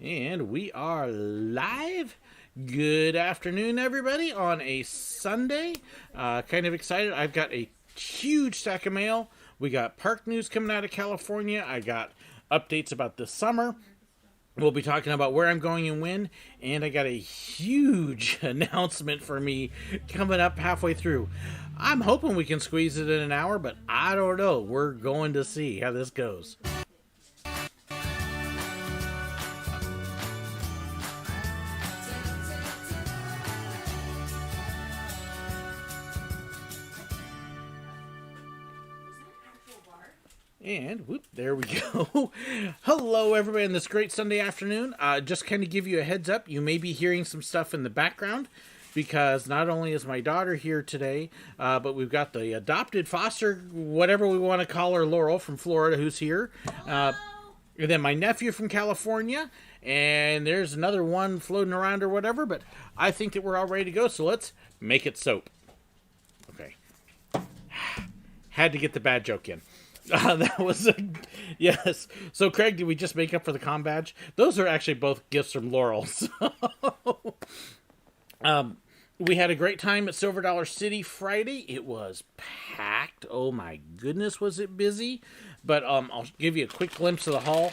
And we are live. Good afternoon, everybody, on a Sunday. Kind of excited. I've got a huge stack of mail. We got park news coming out of California. I got updates about the summer. We'll be talking about where I'm going and when. And I got a huge announcement for me coming up halfway through. I'm hoping we can squeeze it in an hour, but I don't know. We're going to see how this goes. And whoop, there we go. Hello, everybody, on this great Sunday afternoon. Just kind of give you a heads up, you may be hearing some stuff in the background because not only is my daughter here today, but we've got the adopted foster, whatever we want to call her, Laurel from Florida, who's here. And then my nephew from California, and there's another one floating around or whatever, but I think that we're all ready to go, so let's make it soap. Okay. Had to get the bad joke in. That was yes. So, Craig, did we just make up for the comm badge? Those are actually both gifts from Laurel. So, we had a great time at Silver Dollar City Friday. It was packed. Oh my goodness, was it busy? But I'll give you a quick glimpse of the haul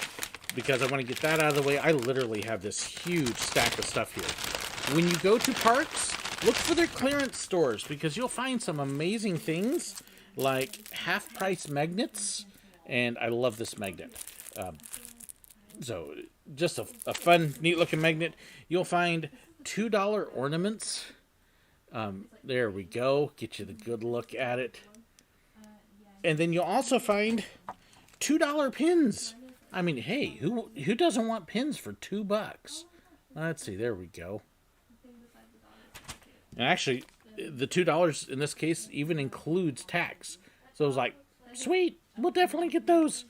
because I want to get that out of the way. I literally have this huge stack of stuff here. When you go to parks, look for their clearance stores because you'll find some amazing things, like half-price magnets, and I love this magnet. So, just a fun, neat-looking magnet. You'll find $2 ornaments. There we go. Get you the good look at it. And then you'll also find $2 pins. I mean, hey, who doesn't want pins for $2? Let's see. There we go. And actually, the $2 in this case even includes tax. So it was like, sweet, we'll definitely get those.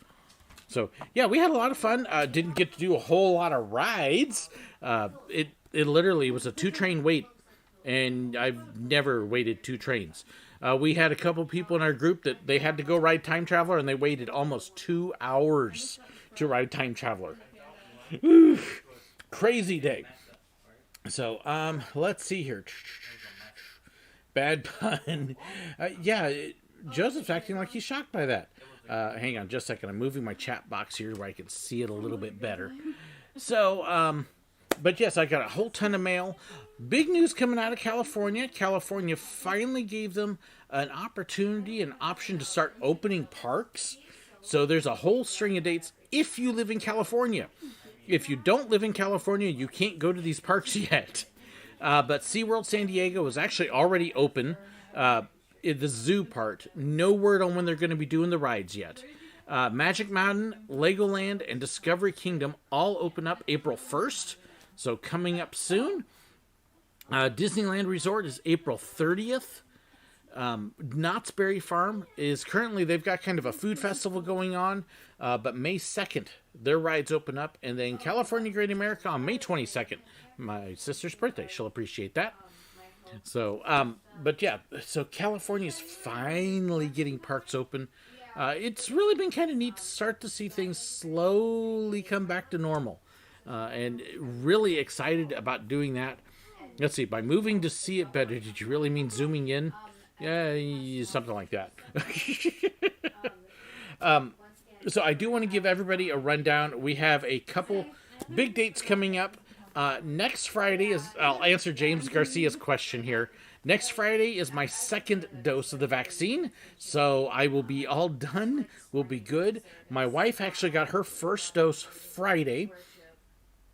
So yeah, we had a lot of fun. Didn't get to do a whole lot of rides. It literally was a 2-train wait, and I've never waited 2 trains. We had a couple people in our group that they had to go ride Time Traveler, and they waited almost 2 hours to ride Time Traveler. Oof, crazy day. So let's see here. Bad pun. Yeah, Joseph's acting like he's shocked by that. Hang on just a second. I'm moving my chat box here where I can see it a little bit better. So, but yes, I got a whole ton of mail. Big news coming out of California. California finally gave them an opportunity, an option to start opening parks. So there's a whole string of dates if you live in California. If you don't live in California, you can't go to these parks yet. But SeaWorld San Diego is actually already open. In the zoo part, no word on when they're going to be doing the rides yet. Magic Mountain, Legoland, and Discovery Kingdom all open up April 1st. So coming up soon. Disneyland Resort is April 30th. Knott's Berry Farm is currently, they've got kind of a food festival going on. But May 2nd, their rides open up. And then California Great America on May 22nd. My sister's birthday. She'll appreciate that. So, but yeah, so California's finally getting parks open. It's really been kind of neat to start to see things slowly come back to normal. And really excited about doing that. Let's see, by moving to see it better, did you really mean zooming in? Yeah, something like that. So I do want to give everybody a rundown. We have a couple big dates coming up. Next Friday is, I'll answer James Garcia's question here. Next Friday is my second dose of the vaccine, so I will be all done. We'll be good. My wife actually got her first dose Friday,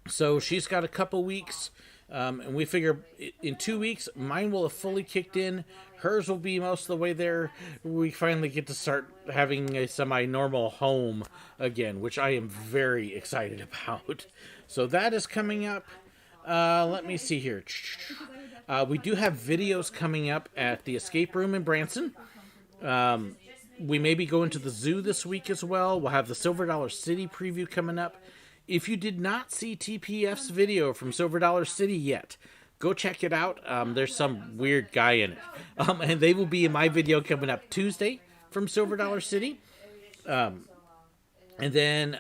so she's got a couple weeks, and we figure in 2 weeks, mine will have fully kicked in. Hers will be most of the way there. We finally get to start having a semi-normal home again, which I am very excited about. So that is coming up. Let me see here. We do have videos coming up at the Escape Room in Branson. We may be going to the zoo this week as well. We'll have the Silver Dollar City preview coming up. If you did not see TPF's video from Silver Dollar City yet, go check it out. There's some weird guy in it. And they will be in my video coming up Tuesday from Silver Dollar City. And then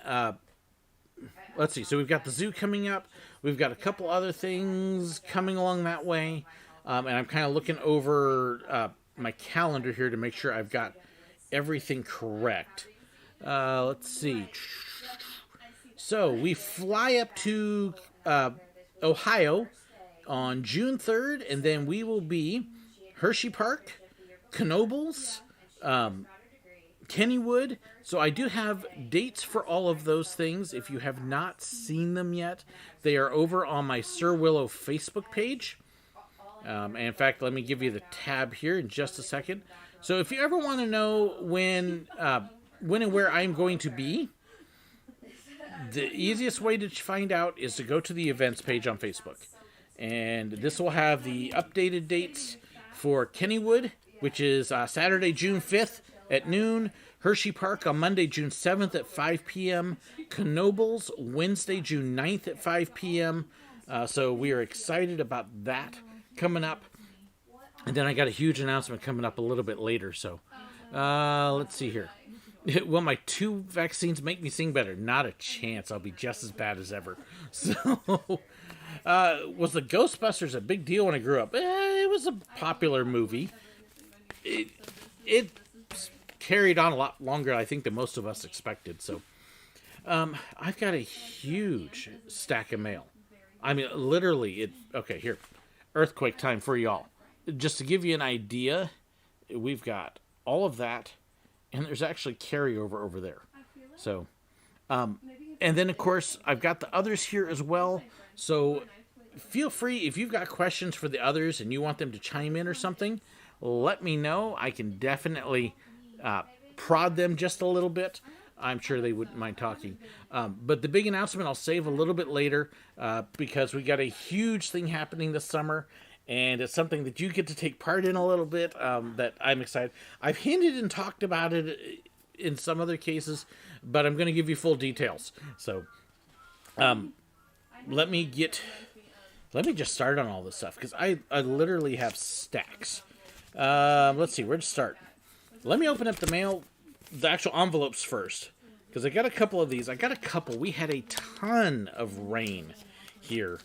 let's see. So we've got the zoo coming up. We've got a couple other things coming along that way. And I'm kind of looking over my calendar here to make sure I've got everything correct. Let's see. So we fly up to Ohio on June 3rd, and then we will be Hershey Park, Knoebels, Kennywood. So I do have dates for all of those things. If you have not seen them yet, they are over on my Sir Willow Facebook page. And in fact, let me give you the tab here in just a second. So if you ever want to know when and where I'm going to be, the easiest way to find out is to go to the events page on Facebook. And this will have the updated dates for Kennywood, which is Saturday, June 5th at noon. Hershey Park on Monday, June 7th at 5 p.m. Knoebels, Wednesday, June 9th at 5 p.m. So we are excited about that coming up. And then I got a huge announcement coming up a little bit later. So let's see here. Will my 2 vaccines make me sing better? Not a chance. I'll be just as bad as ever. So, was the Ghostbusters a big deal when I grew up? It was a popular movie. It carried on a lot longer, I think, than most of us expected. So, I've got a huge stack of mail. I mean, literally, okay, here. Earthquake time for y'all. Just to give you an idea, we've got all of that. And there's actually carryover over there. So, and then, of course, I've got the others here as well. So, feel free, if you've got questions for the others and you want them to chime in or something, let me know. I can definitely prod them just a little bit. I'm sure they wouldn't mind talking. But the big announcement I'll save a little bit later because we got a huge thing happening this summer. And it's something that you get to take part in a little bit that I'm excited. I've hinted and talked about it in some other cases, but I'm going to give you full details. So let me just start on all this stuff because I literally have stacks. Let's see, where to start? Let me open up the actual envelopes first because I got a couple of these. We had a ton of rain here.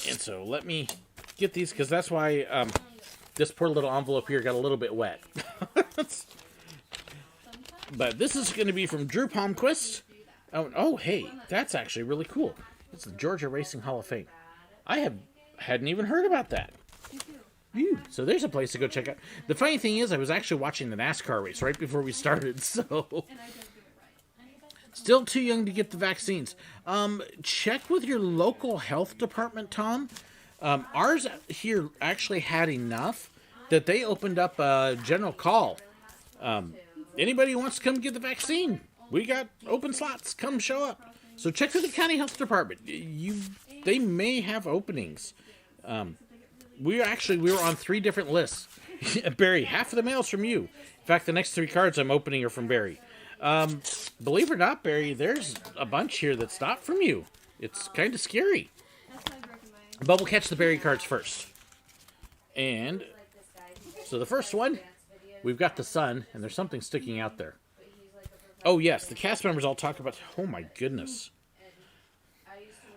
And so let me get these because that's why this poor little envelope here got a little bit wet. But this is going to be from Drew Palmquist. Oh, hey, that's actually really cool. It's the Georgia Racing Hall of Fame. I hadn't even heard about that. So there's a place to go check out. The funny thing is, I was actually watching the NASCAR race right before we started, so still too young to get the vaccines. Check with your local health department, Tom. Ours here actually had enough that they opened up a general call. Anybody who wants to come get the vaccine, we got open slots. Come show up. So check with the county health department. They may have openings. We were on 3 different lists. Barry, half of the mail's from you. In fact, the next 3 cards I'm opening are from Barry. Believe it or not, Barry, there's a bunch here that's not from you. It's kind of scary. But we'll catch the Barry cards first. And so the first one, we've got the sun, and there's something sticking out there. Oh, yes, the cast members all talk about... Oh, my goodness.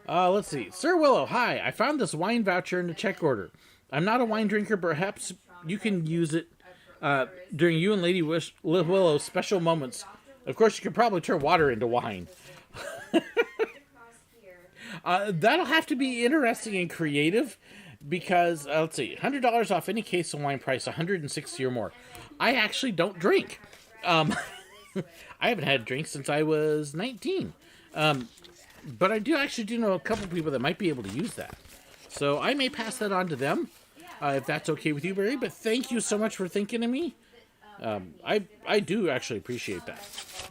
Let's see. Sir Willow, hi. I found this wine voucher in the check order. I'm not a wine drinker. Perhaps you can use it during you and Lady Willow's special moments. Of course, you could probably turn water into wine. That'll have to be interesting and creative because, let's see, $100 off any case of wine price, $160 or more. I actually don't drink. I haven't had a drink since I was 19. But I do know a couple people that might be able to use that. So I may pass that on to them, if that's okay with you, Barry. But thank you so much for thinking of me. I do actually appreciate that.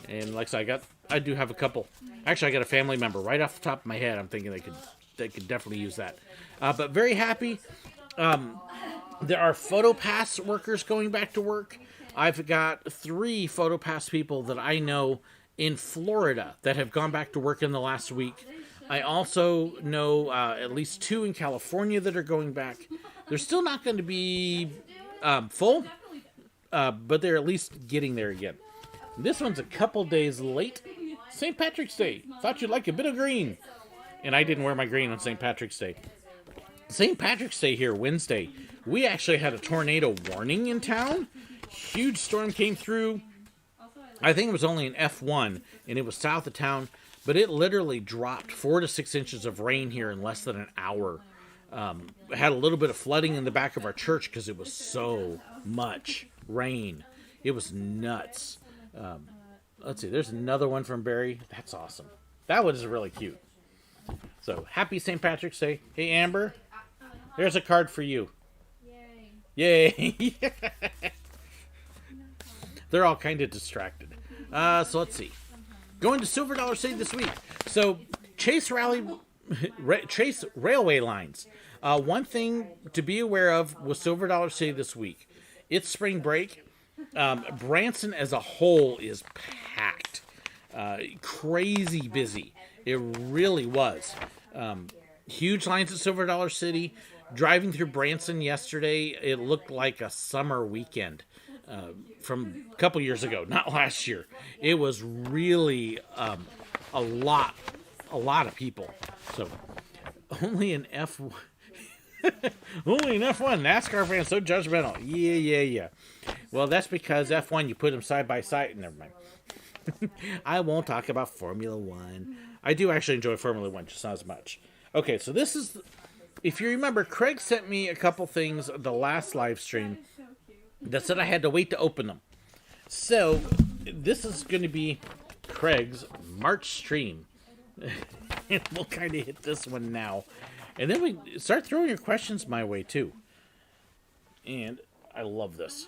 And like I said, I do have a couple. Actually, I got a family member right off the top of my head. I'm thinking they could definitely use that. But very happy. There are PhotoPass workers going back to work. I've got 3 PhotoPass people that I know in Florida that have gone back to work in the last week. I also know at least 2 in California that are going back. They're still not going to be full, but they're at least getting there again. This one's a couple days late, St. Patrick's Day. Thought you'd like a bit of green. And I didn't wear my green on St. Patrick's Day. St. Patrick's Day here, Wednesday. We actually had a tornado warning in town. Huge storm came through. I think it was only an F1, and it was south of town. But it literally dropped 4 to 6 inches of rain here in less than an hour. Had a little bit of flooding in the back of our church because it was so much rain. It was nuts. Let's see, there's another one from Barry. That's awesome. That one is really cute. So, happy St. Patrick's Day. Hey, Amber, there's a card for you. Yay. They're all kind of distracted. So, let's see. Going to Silver Dollar City this week. So, Chase Railway Lines. One thing to be aware of with Silver Dollar City this week. It's spring break. Branson as a whole is packed. Crazy busy. It really was. Huge lines at Silver Dollar City. Driving through Branson yesterday, it looked like a summer weekend from a couple years ago, not last year. It was really a lot of people. So only an F1. Only an F1. NASCAR fan so judgmental. Yeah. Well, that's because F1, you put them side by side. Never mind. I won't talk about Formula 1. I do actually enjoy Formula 1, just not as much. Okay, so this is... If you remember, Craig sent me a couple things the last live stream that said I had to wait to open them. So, this is going to be Craig's March stream. And we'll kind of hit this one now. And then we start throwing your questions my way, too. And I love this.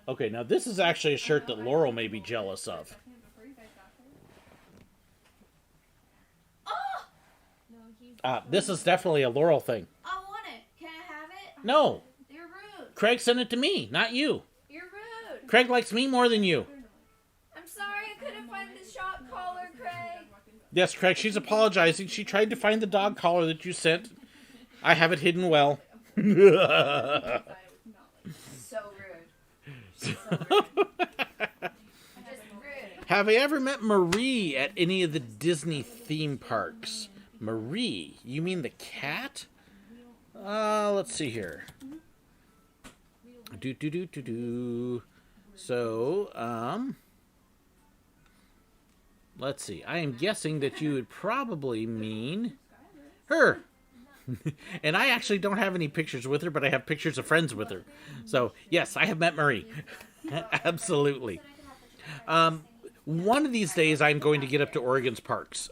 Okay, now this is actually a shirt that Laurel may be jealous of. This is definitely a Laurel thing. I want it. Can I have it? No. You're rude. Craig sent it to me, not you. You're rude. Craig likes me more than you. I'm sorry I couldn't find the shop collar, Craig. Yes, Craig, she's apologizing. She tried to find the dog collar that you sent. I have it hidden well. So rude. So rude. Just rude. Have I ever met Marie at any of the Disney theme parks? Marie? You mean the cat? Let's see here. So, let's see. I am guessing that you would probably mean her. And I actually don't have any pictures with her, but I have pictures of friends with her. So, yes, I have met Marie. Absolutely. One of these days, I'm going to get up to Oregon's parks.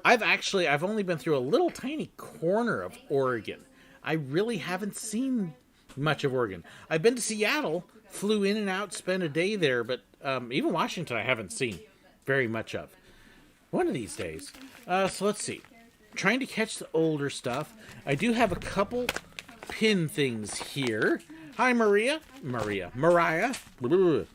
I've only been through a little tiny corner of Oregon. I really haven't seen much of Oregon. I've been to Seattle, flew in and out, spent a day there, but even Washington I haven't seen very much of. One of these days. So let's see. Trying to catch the older stuff. I do have a couple pin things here. Hi, Mariah. Mariah. How dare you?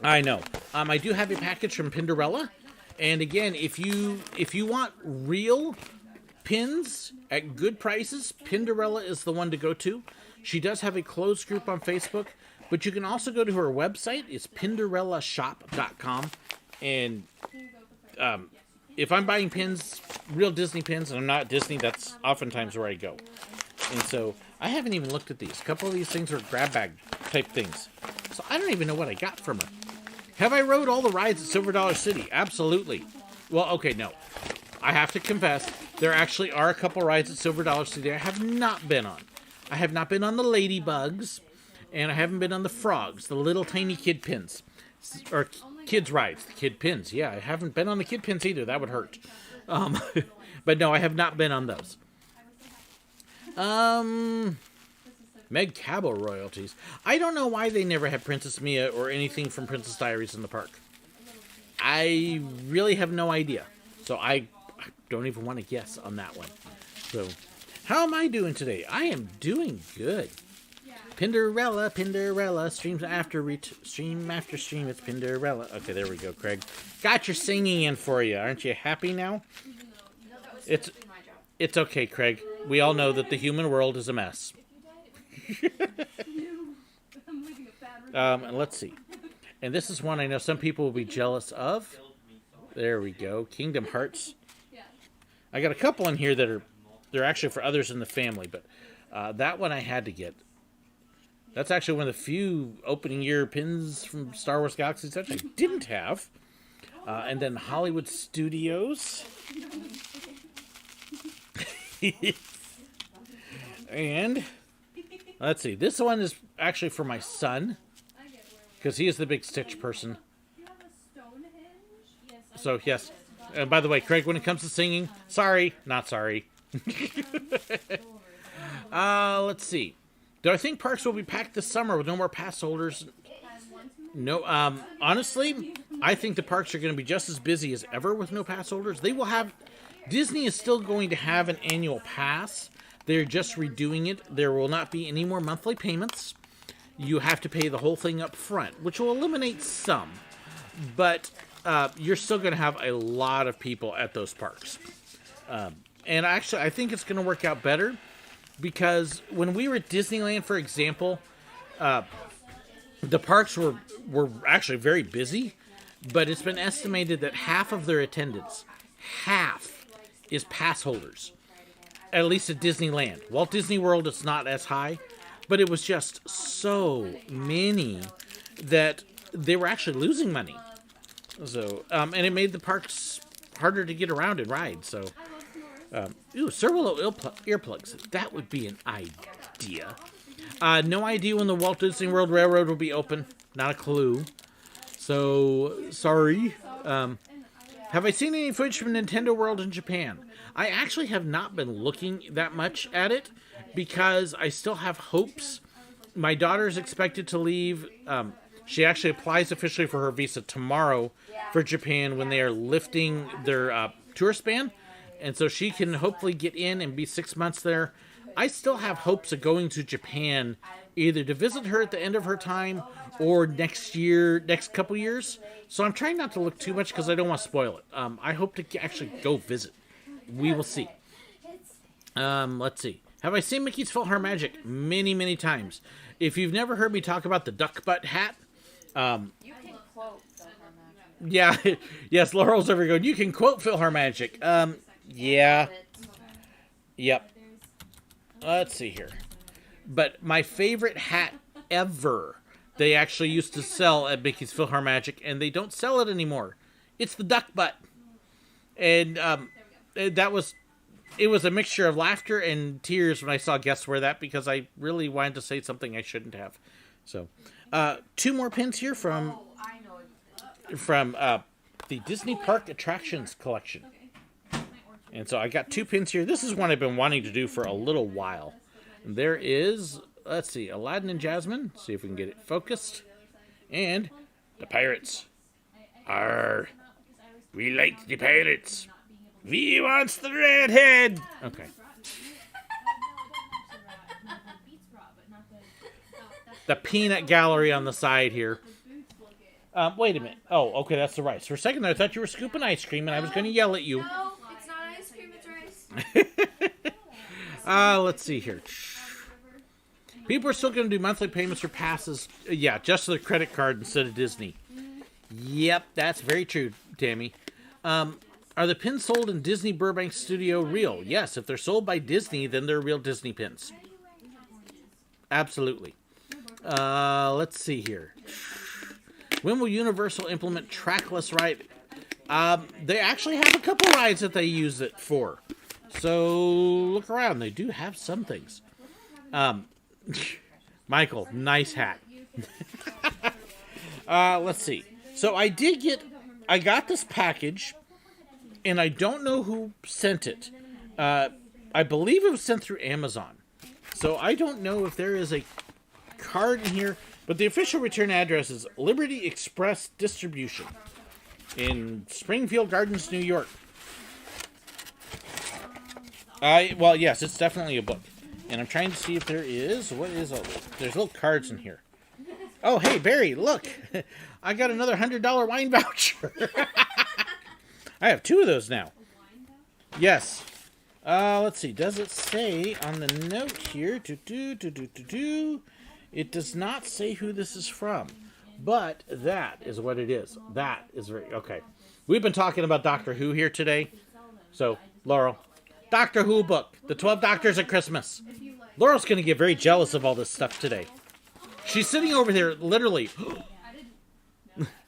I know. I do have a package from Pinderella. And again, if you want real pins at good prices, Pinderella is the one to go to. She does have a closed group on Facebook, but you can also go to her website. It's pinderellashop.com. And if I'm buying pins, real Disney pins, and I'm not Disney, that's oftentimes where I go. And so I haven't even looked at these. A couple of these things are grab bag type things. So I don't even know what I got from her. Have I rode all the rides at Silver Dollar City? Absolutely. Well, okay, no. I have to confess, there actually are a couple rides at Silver Dollar City I have not been on. I have not been on the Ladybugs, and I haven't been on the Frogs, the little tiny kid pins. Or kids rides, the kid pins. Yeah, I haven't been on the kid pins either. That would hurt. But no, I have not been on those. Meg Cabot royalties. I don't know why they never had Princess Mia or anything from Princess Diaries in the park. I really have no idea. So I don't even want to guess on that one. So, how am I doing today? I am doing good. Pinderella, stream after stream, it's Pinderella. Okay, there we go, Craig. Got your singing in for you. Aren't you happy now? It's okay, Craig. We all know that the human world is a mess. And let's see. And this is one I know some people will be jealous of. There we go. Kingdom Hearts. I got a couple in here that they're actually for others in the family, but that one I had to get. That's actually one of the few opening year pins from Star Wars Galaxy's Edge I didn't have. And then Hollywood Studios. And let's see. This one is actually for my son, because he is the big Stitch person. So, yes. And by the way, Craig, when it comes to singing, sorry, not sorry. Let's see. Do I think parks will be packed this summer with no more pass holders? No. Honestly, I think the parks are going to be just as busy as ever with no pass holders. They will have... Disney is still going to have an annual pass. They're just redoing it. There will not be any more monthly payments. You have to pay the whole thing up front, which will eliminate some. But you're still going to have a lot of people at those parks. And actually, I think it's going to work out better, because when we were at Disneyland, for example, the parks were actually very busy, but it's been estimated that half of their attendance, is pass holders, at least at Disneyland. Walt Disney World, it's not as high, but it was just so many that they were actually losing money. So, and it made the parks harder to get around and ride. So, Sir Willow earplugs. That would be an idea. No idea when the Walt Disney World Railroad will be open. Not a clue. So, sorry. Have I seen any footage from Nintendo World in Japan? I actually have not been looking that much at it, because I still have hopes. My daughter is expected to leave. She actually applies officially for her visa tomorrow for Japan, when they are lifting their tourist ban. And so she can hopefully get in and be 6 months there. I still have hopes of going to Japan, either to visit her at the end of her time or next couple years. So I'm trying not to look too much, because I don't want to spoil it. I hope to actually go visit. We will see. Let's see. Have I seen Mickey's PhilharMagic? Many, many times. If you've never heard me talk about the duck butt hat, You can quote PhilharMagic. yeah, yes, Laurel's over going, you can quote PhilharMagic. Yeah. Yep. Let's see here. But my favorite hat ever, they actually used to sell at Mickey's PhilharMagic, and they don't sell it anymore. It's the duck butt. And it was a mixture of laughter and tears when I saw guests wear that, because I really wanted to say something I shouldn't have. So, 2 more pins here from the Disney Park Attractions collection. And so I got 2 pins here. This is one I've been wanting to do for a little while. And there is, let's see, Aladdin and Jasmine. See if we can get it focused. And the pirates. Arr. We like the pirates. We wants the redhead. Okay. The peanut gallery on the side here. Wait a minute. Oh, okay, that's the rice. For a second there, I thought you were scooping ice cream, and I was going to yell at you. No, it's not ice cream, it's rice. Let's see here. People are still going to do monthly payments for passes. Yeah, just to the credit card instead of Disney. Yep, that's very true, Tammy. Are the pins sold in Disney Burbank Studio real? Yes, if they're sold by Disney, then they're real Disney pins. Absolutely. Let's see here. When will Universal implement trackless ride? They actually have a couple rides that they use it for. So look around. They do have some things. Michael, nice hat. Let's see. So I got this package, and I don't know who sent it. I believe it was sent through Amazon. So I don't know if there is a card in here, but the official return address is Liberty Express Distribution in Springfield Gardens, New York. Well, yes, it's definitely a book. And I'm trying to see if there is. There's little cards in here. Oh, hey, Barry, look. I got another $100 wine voucher. I have 2 of those now. Yes. Let's see. Does it say on the note here? It does not say who this is from. But that is what it is. That is very... Okay. We've been talking about Doctor Who here today. So, Laurel, Doctor Who book, The 12 Doctors at Christmas. Laurel's going to get very jealous of all this stuff today. She's sitting over there, literally.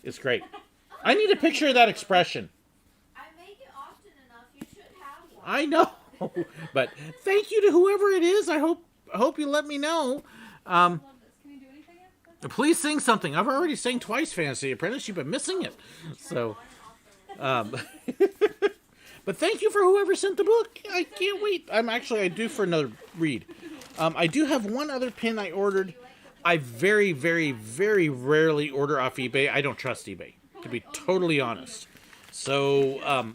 It's great. I need a picture of that expression. I make it often enough. You should have one. I know. But thank you to whoever it is. I hope you let me know. Please sing something. I've already sang twice, Fantasy Apprentice. You've been missing it. So, but thank you for whoever sent the book. I can't wait. I due for another read. I do have one other pin I ordered. I very, very, very rarely order off eBay. I don't trust eBay, to be totally honest. So,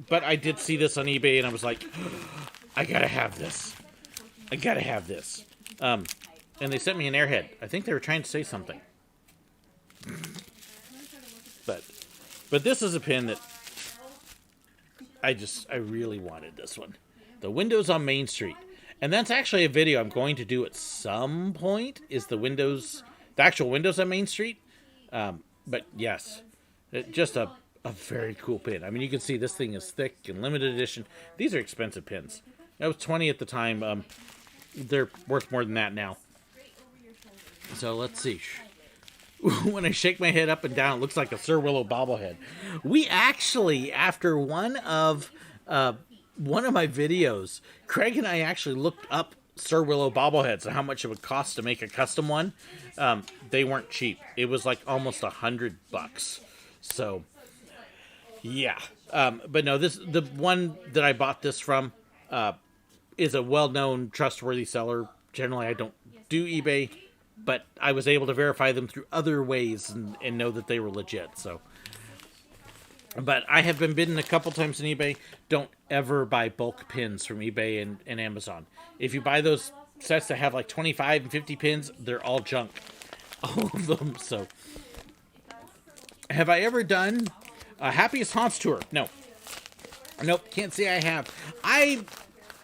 but I did see this on eBay, and I was like, I gotta have this. I gotta have this. And they sent me an airhead. I think they were trying to say something. But this is a pin that I really wanted this one. The Windows on Main Street. And that's actually a video I'm going to do at some point, is the actual Windows on Main Street. But yes, just a very cool pin. I mean, you can see this thing is thick and limited edition. These are expensive pins. That was $20 at the time. They're worth more than that now. So let's see. When I shake my head up and down, it looks like a Sir Willow bobblehead. We actually, after one of my videos, Craig and I actually looked up Sir Willow bobbleheads and how much it would cost to make a custom one. They weren't cheap. It was like almost $100. So, yeah. But no, the one that I bought this from is a well-known, trustworthy seller. Generally, I don't do eBay, but I was able to verify them through other ways and know that they were legit. So, but I have been bidden a couple times on eBay. Don't ever buy bulk pins from eBay and Amazon. If you buy those sets that have like 25 and 50 pins, they're all junk. All of them. So, have I ever done a Happiest Haunts tour? No. Nope, can't say I have. I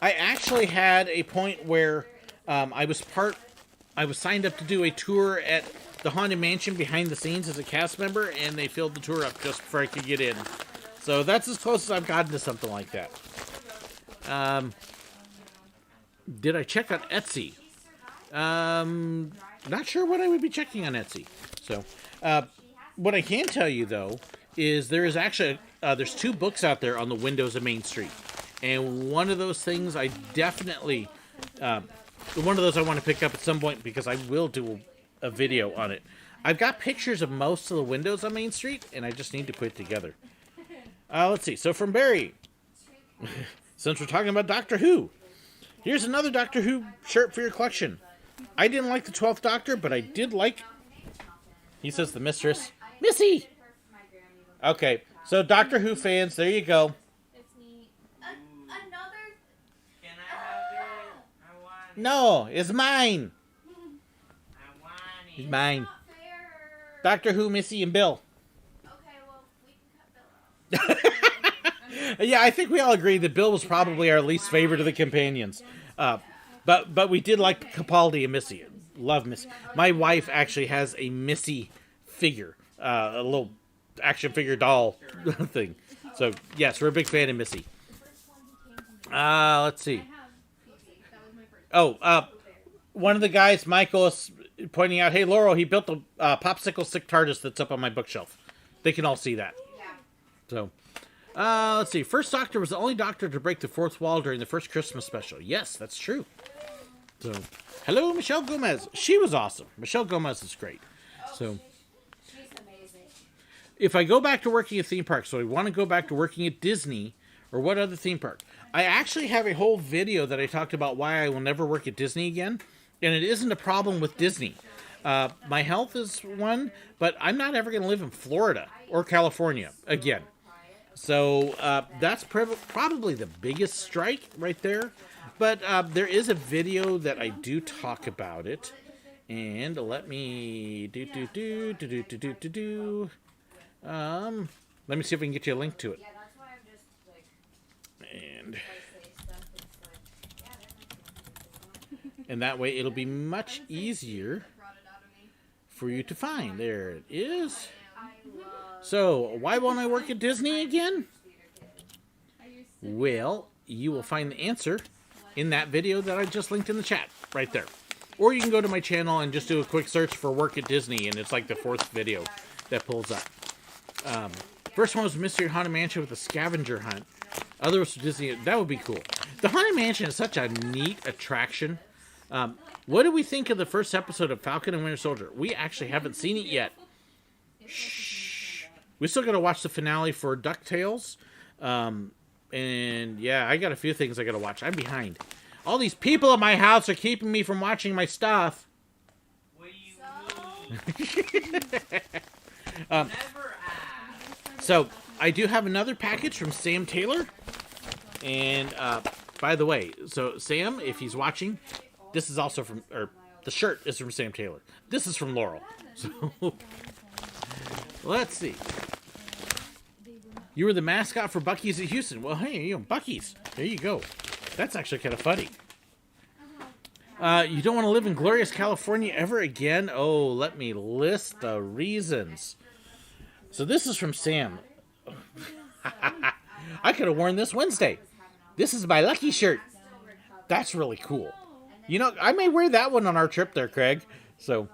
actually had a point where I was signed up to do a tour at the Haunted Mansion behind the scenes as a cast member, and they filled the tour up just before I could get in. So that's as close as I've gotten to something like that. Did I check on Etsy? Not sure what I would be checking on Etsy. So, what I can tell you, though, is there is actually, there's 2 books out there on the Windows of Main Street. And one of those things I definitely, one of those I want to pick up at some point because I will do a video on it. I've got pictures of most of the windows on Main Street, and I just need to put it together. Let's see. So from Barry, since we're talking about Doctor Who, here's another Doctor Who shirt for your collection. I didn't like the 12th Doctor, but I did like, he says the mistress, Missy. Okay, so Doctor Who fans, there you go. No, it's mine. It's mine. Doctor Who, Missy, and Bill. Okay, well, we can cut Bill out. Yeah, I think we all agree that Bill was probably our least favorite of the companions. But we did like Capaldi and Missy. Love Missy. My wife actually has a Missy figure, a little action figure doll thing. So yes, we're a big fan of Missy. Let's see. Oh, one of the guys, Michael, is pointing out, hey, Laurel, he built a popsicle stick TARDIS that's up on my bookshelf. They can all see that. So, let's see. First Doctor was the only Doctor to break the fourth wall during the first Christmas special. Yes, that's true. So, hello, Michelle Gomez. She was awesome. Michelle Gomez is great. So, She's amazing. if I go back to working at theme parks, so I want to go back to working at Disney, or what other theme park? I actually have a whole video that I talked about why I will never work at Disney again. And it isn't a problem with Disney. My health is one, but I'm not ever going to live in Florida or California again. So that's probably the biggest strike right there. But there is a video that I do talk about it. And let me let me see if we can get you a link to it. And that way it'll be much easier for you to find. There it is. So, why won't I work at Disney again? Well, you will find the answer in that video that I just linked in the chat, right there. Or you can go to my channel and just do a quick search for work at Disney, and it's like the 4th video that pulls up. First one was Mystery Haunted Mansion with a scavenger hunt. Other was Disney. That would be cool. The Haunted Mansion is such a neat attraction. What do we think of the first episode of Falcon and Winter Soldier? We actually haven't seen it yet. Shh. We still got to watch the finale for DuckTales. And yeah, I got a few things I got to watch. I'm behind. All these people at my house are keeping me from watching my stuff. So, I do have another package from Sam Taylor. And, by the way, so Sam, if he's watching, this is also from, or the shirt is from Sam Taylor. This is from Laurel. So, let's see. You were the mascot for Buc-ee's at Houston. Well, hey, you know, Buc-ee's. There you go. That's actually kind of funny. You don't want to live in glorious California ever again? Oh, let me list the reasons. So this is from Sam. I could have worn this Wednesday. This is my lucky shirt. That's really cool. You know, I may wear that one on our trip there, Craig. So,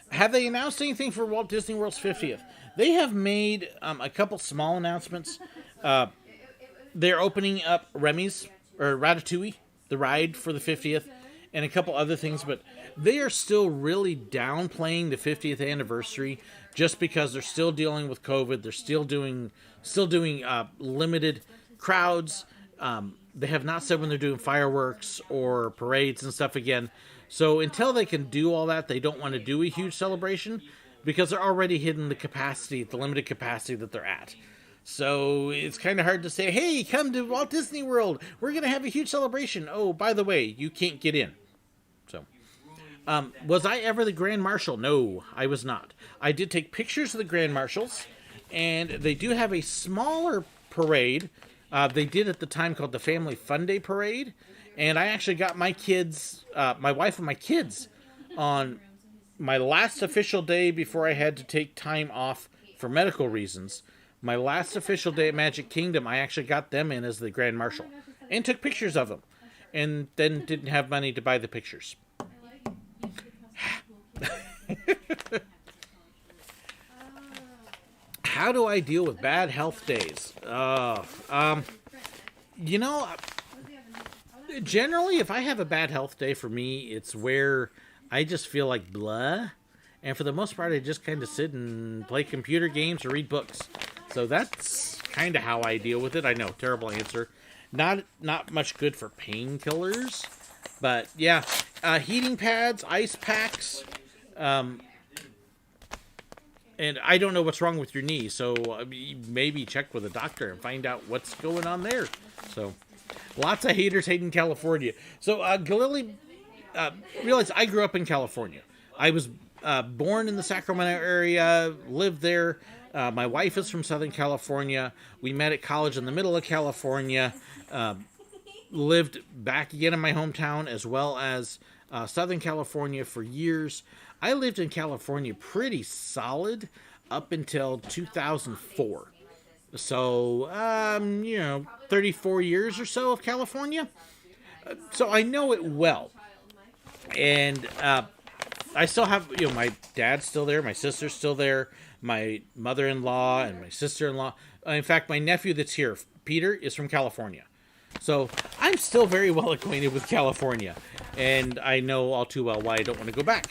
have they announced anything for Walt Disney World's 50th? They have made a couple small announcements. They're opening up Remy's, or Ratatouille, the ride for the 50th, and a couple other things, but they are still really downplaying the 50th anniversary just because they're still dealing with COVID. They're still doing limited crowds. They have not said when they're doing fireworks or parades and stuff again. So until they can do all that, they don't want to do a huge celebration because they're already hitting the limited capacity that they're at. So it's kind of hard to say, hey, come to Walt Disney World. We're going to have a huge celebration. Oh, by the way, you can't get in. So, was I ever the Grand Marshal? No, I was not. I did take pictures of the Grand Marshals, and they do have a smaller parade. They did at the time called the Family Fun Day Parade, and I actually got my kids, my wife and my kids, on my last official day before I had to take time off for medical reasons. My last official day at Magic Kingdom, I actually got them in as the Grand Marshal and took pictures of them, and then didn't have money to buy the pictures. How do I deal with bad health days? You know, generally, if I have a bad health day, for me, it's where I just feel like blah. And for the most part, I just kind of sit and play computer games or read books. So that's kind of how I deal with it. I know, terrible answer. Not much good for painkillers. But, yeah, heating pads, ice packs, and I don't know what's wrong with your knee, so maybe check with a doctor and find out what's going on there. So, lots of haters hating California. So, Galili, realize I grew up in California. I was born in the Sacramento area, lived there. My wife is from Southern California. We met at college in the middle of California. Lived back again in my hometown as well as Southern California for years. I lived in California pretty solid up until 2004. So, 34 years or so of California. So I know it well. And I still have, my dad's still there, my sister's still there, my mother-in-law and my sister-in-law. In fact, my nephew that's here, Peter, is from California. So I'm still very well acquainted with California. And I know all too well why I don't want to go back.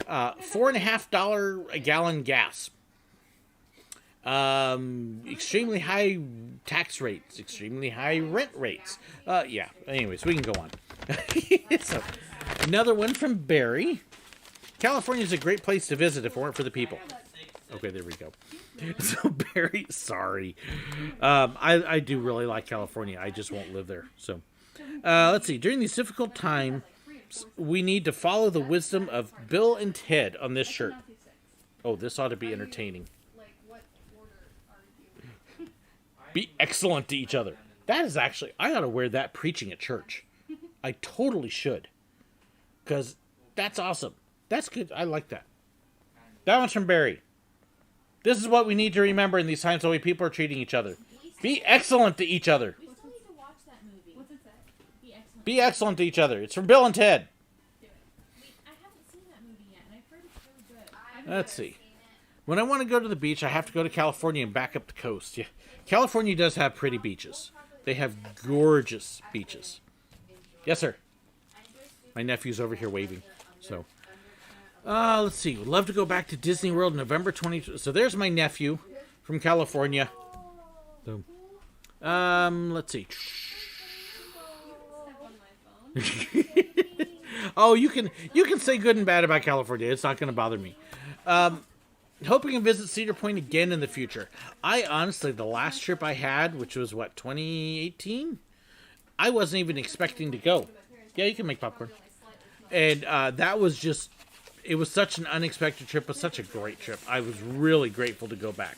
$4.50 a gallon gas. Extremely high tax rates. Extremely high rent rates. Yeah. Anyways, we can go on. So, another one from Barry. California is a great place to visit if it weren't for the people. Okay, there we go. So, Barry, sorry. I do really like California. I just won't live there. So, let's see. During these difficult times, we need to follow the wisdom of Bill and Ted on this shirt. Oh, this ought to be entertaining. Be excellent to each other. That is actually, I ought to wear that preaching at church. I totally should. Because that's awesome. That's good. I like that. That one's from Barry. This is what we need to remember in these times the way people are treating each other. Be excellent to each other. We still need to watch that movie. What's it say? Be excellent. Be excellent to each other. It's from Bill and Ted. I haven't seen that movie yet, and I've heard it's really good. Let's see. When I want to go to the beach, I have to go to California and back up the coast. Yeah, California does have pretty beaches. They have gorgeous beaches. Yes, sir. My nephew's over here waving. So, let's see. Would love to go back to Disney World November 20. So there's my nephew from California. Boom. Let's see. Oh, you can say good and bad about California. It's not going to bother me. Hoping to visit Cedar Point again in the future. I honestly, the last trip I had, which was what, 2018? I wasn't even expecting to go. Yeah, you can make popcorn. And that was just, it was such an unexpected trip. It was such a great trip. I was really grateful to go back.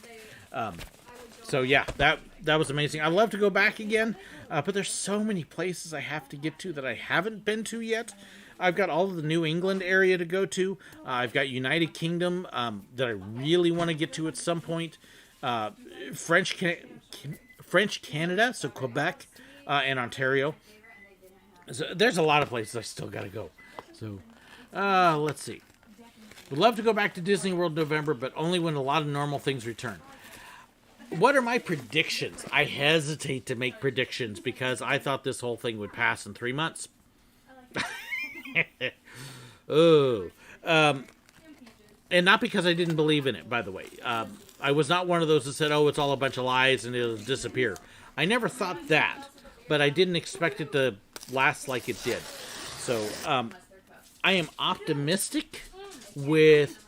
So yeah, that was amazing. I'd love to go back again, but there's so many places I have to get to that I haven't been to yet. I've got all of the New England area to go to. I've got United Kingdom that I really want to get to at some point. French Canada, so Quebec and Ontario. So there's a lot of places I still got to go. So let's see. Would love to go back to Disney World in November, but only when a lot of normal things return. What are my predictions? I hesitate to make predictions because I thought this whole thing would pass in 3 months. Oh, and not because I didn't believe in it, by the way. I was not one of those that said, oh, it's all a bunch of lies and it'll disappear. I never thought that, but I didn't expect it to last like it did. So I am optimistic with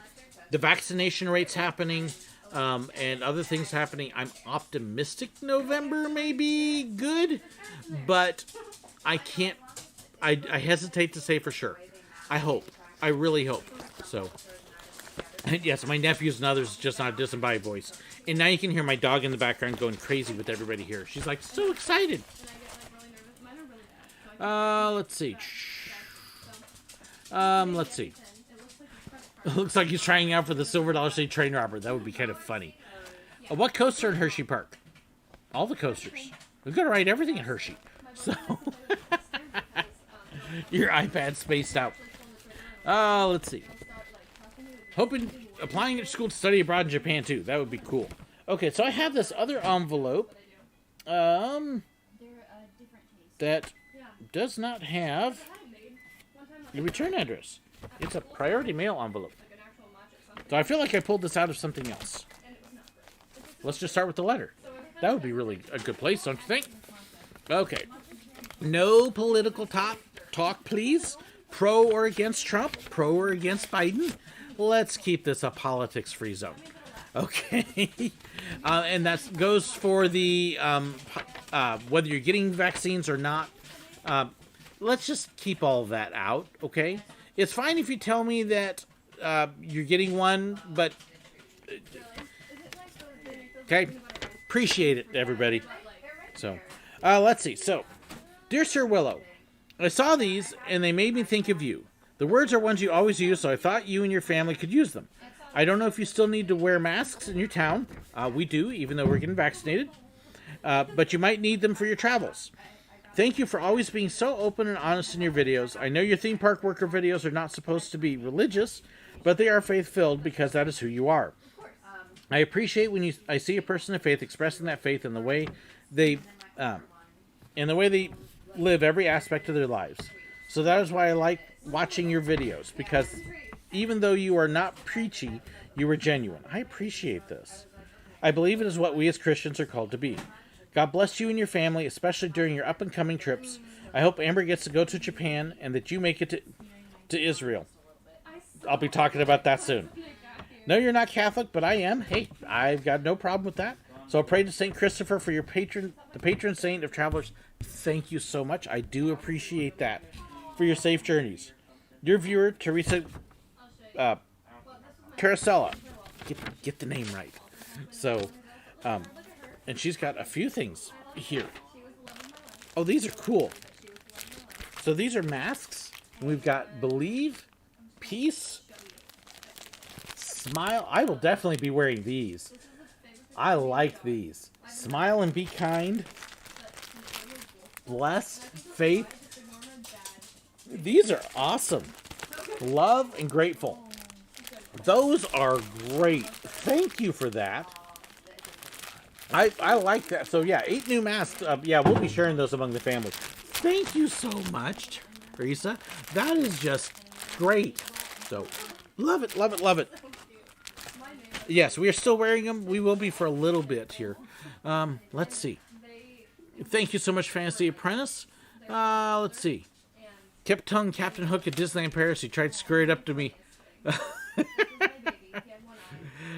the vaccination rates happening and other things happening. I'm optimistic November may be good, but I can't. I hesitate to say for sure. I hope. I really hope. So, yes, my nephews and others, just not a disembodied voice. And now you can hear my dog in the background going crazy with everybody here. She's like so excited. Let's see. Let's see. It looks like he's trying out for the Silver Dollar City train robber. That would be kind of funny. What coaster in Hershey Park? All the coasters. We've got to ride everything at Hershey. So... Your iPad spaced out. Let's see. Applying at school to study abroad in Japan too. That would be cool. Okay, so I have this other envelope. That does not have the return address. It's a priority mail envelope. So I feel like I pulled this out of something else. Let's just start with the letter. That would be really a good place, don't you think? Okay. No political talk, please. Pro or against Trump? Pro or against Biden? Let's keep this a politics-free zone. Okay. And that goes for the whether you're getting vaccines or not. Let's just keep all of that out, okay? It's fine if you tell me that you're getting one, but... Okay? Appreciate it, everybody. So, let's see. So, Dear Sir Willow, I saw these and they made me think of you. The words are ones you always use, so I thought you and your family could use them. I don't know if you still need to wear masks in your town. We do, even though we're getting vaccinated. But you might need them for your travels. Thank you for always being so open and honest in your videos. I know your theme park worker videos are not supposed to be religious, but they are faith-filled because that is who you are. I appreciate when I see a person of faith expressing that faith in the way they live every aspect of their lives. So that is why I like watching your videos, because even though you are not preachy, you are genuine. I appreciate this. I believe it is what we as Christians are called to be. God bless you and your family, especially during your up-and-coming trips. I hope Amber gets to go to Japan and that you make it to Israel. I'll be talking about that soon. No, you're not Catholic, but I am. Hey, I've got no problem with that. So I pray to St. Christopher for your the patron saint of travelers. Thank you so much. I do appreciate that for your safe journeys. Your viewer, Teresa Carasella. Get the name right. So, and she's got a few things here. Oh, these are cool. So these are masks. We've got believe, peace, Smile. I will definitely be wearing these. I like these. Smile and be kind. Blessed. Faith. These are awesome. Love and grateful. Those are great. Thank you for that. I like that. So yeah, 8 new masks. Yeah, we'll be sharing those among the family. Thank you so much, Teresa. That is just great. So love it, love it, love it. Yes, we are still wearing them. We will be for a little bit here. Let's see. Thank you so much, Fantasy Apprentice. Let's see. Kept tongue Captain Hook at Disneyland Paris. He tried to screw it up to me.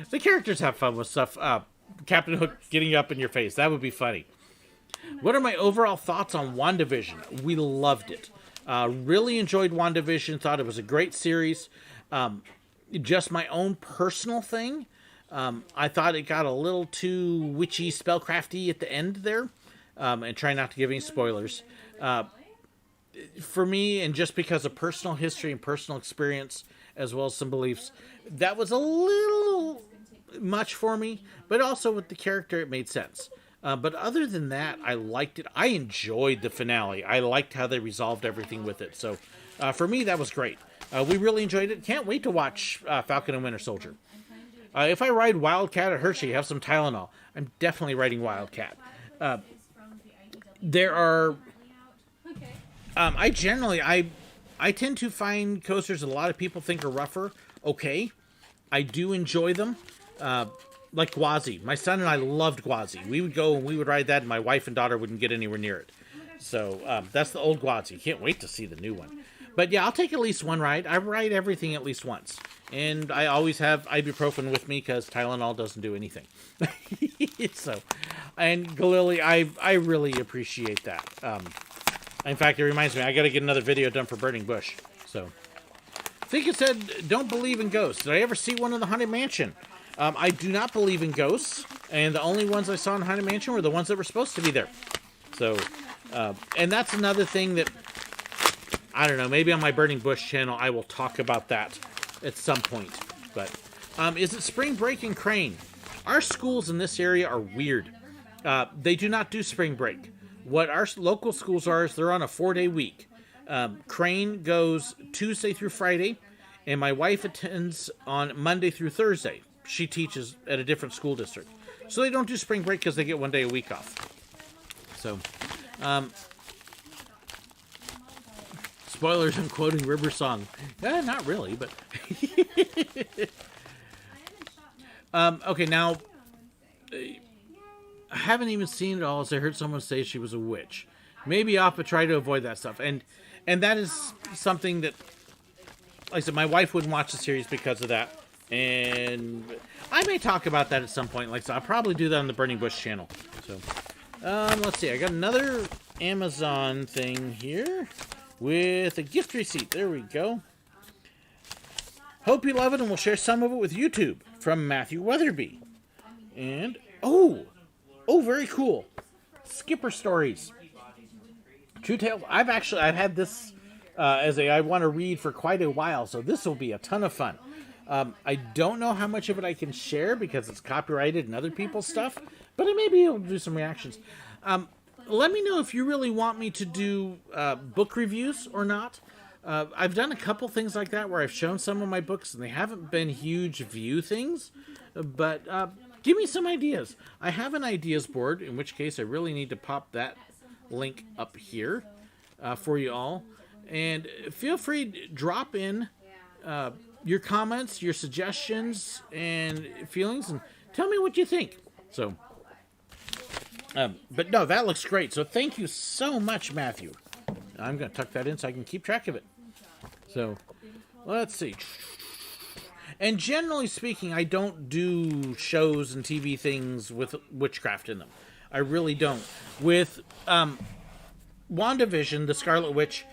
The characters have fun with stuff. Captain Hook getting up in your face. That would be funny. What are my overall thoughts on WandaVision? We loved it. Really enjoyed WandaVision. Thought it was a great series. Just my own personal thing. I thought it got a little too witchy, spellcrafty at the end there. And try not to give any spoilers. For me, and just because of personal history and personal experience, as well as some beliefs, that was a little much for me. But also with the character, it made sense. But other than that, I liked it. I enjoyed the finale. I liked how they resolved everything with it. So for me, that was great. We really enjoyed it. Can't wait to watch Falcon and Winter Soldier. If I ride Wildcat at Hershey, have some Tylenol. I'm definitely riding Wildcat. There are... I tend to find coasters that a lot of people think are rougher. Okay. I do enjoy them. Like Gwazi. My son and I loved Gwazi. We would go and we would ride that, and my wife and daughter wouldn't get anywhere near it. So that's the old Gwazi. Can't wait to see the new one. But yeah, I'll take at least one ride. I ride everything at least once. And I always have ibuprofen with me because Tylenol doesn't do anything. So, and Galili, I really appreciate that. In fact, it reminds me, I got to get another video done for Burning Bush. So, I think it said, don't believe in ghosts. Did I ever see one in the Haunted Mansion? I do not believe in ghosts. And the only ones I saw in Haunted Mansion were the ones that were supposed to be there. So, and that's another thing that, I don't know, maybe on my Burning Bush channel, I will talk about that at some point. But, is it spring break in Crane? Our schools in this area are weird. They do not do spring break. What our local schools are is they're on a 4-day week. Crane goes Tuesday through Friday, and my wife attends on Monday through Thursday. She teaches at a different school district. So they don't do spring break because they get 1 day a week off. So, spoilers, I'm quoting River Song. Not really, but... okay, now... I haven't even seen it all, as I heard someone say she was a witch. Maybe I'll try to avoid that stuff. And that is something that, like I said, my wife wouldn't watch the series because of that. And I may talk about that at some point. Like I said, I'll probably do that on the Burning Bush channel. So, let's see. I got another Amazon thing here with a gift receipt. There we go. Hope you love it, and we'll share some of it with YouTube from Matthew Weatherby. And, oh, very cool. Skipper Stories. True Tales. I've had this I want to read for quite a while, so this will be a ton of fun. I don't know how much of it I can share because it's copyrighted and other people's stuff, but I may be able to do some reactions. Let me know if you really want me to do book reviews or not. I've done a couple things like that where I've shown some of my books, and they haven't been huge view things, but give me some ideas. I have an ideas board, in which case I really need to pop that link up here for you all. And feel free to drop in your comments, your suggestions, and feelings, and tell me what you think. So, but no, that looks great. So thank you so much, Matthew. I'm going to tuck that in so I can keep track of it. So, let's see. And generally speaking, I don't do shows and TV things with witchcraft in them. I really don't. With WandaVision, the Scarlet Witch,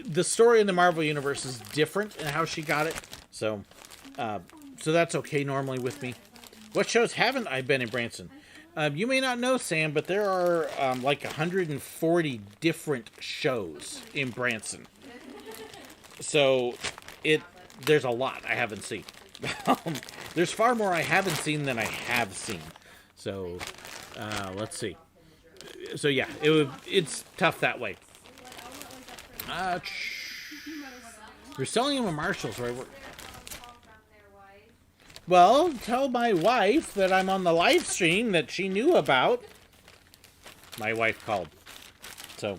the story in the Marvel Universe is different in how she got it. So that's okay normally with me. What shows haven't I been in Branson? You may not know, Sam, but there are like 140 different shows in Branson. So there's a lot I haven't seen. There's far more I haven't seen than I have seen. So, let's see. So yeah, it's tough that way. We're selling them at Marshall's, right? Well, tell my wife that I'm on the live stream that she knew about. My wife called. So,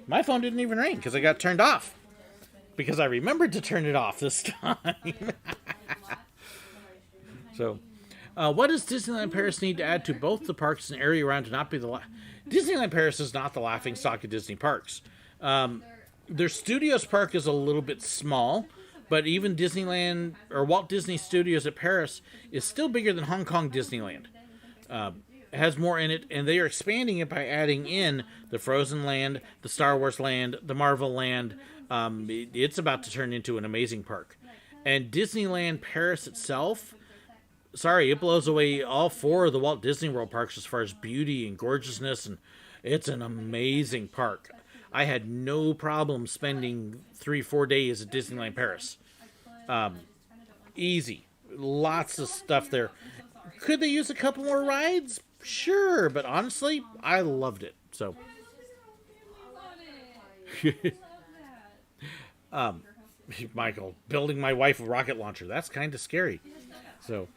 my phone didn't even ring because it got turned off. Because I remembered to turn it off this time. So, what does Disneyland Paris need to add to both the parks and area around to not be the... Disneyland Paris is not the laughing stock of Disney parks. Their Studios park is a little bit small, but even Disneyland, or Walt Disney Studios at Paris, is still bigger than Hong Kong Disneyland. It has more in it, and they are expanding it by adding in the Frozen Land, the Star Wars Land, the Marvel Land. It's about to turn into an amazing park. And Disneyland Paris itself, it blows away all 4 of the Walt Disney World parks as far as beauty and gorgeousness, and it's an amazing park. I had no problem spending 3-4 days at Disneyland Paris. Easy. Lots of stuff there. Could they use a couple more rides? Sure, but honestly, I loved it. So, Michael, building my wife a rocket launcher. That's kind of scary. So,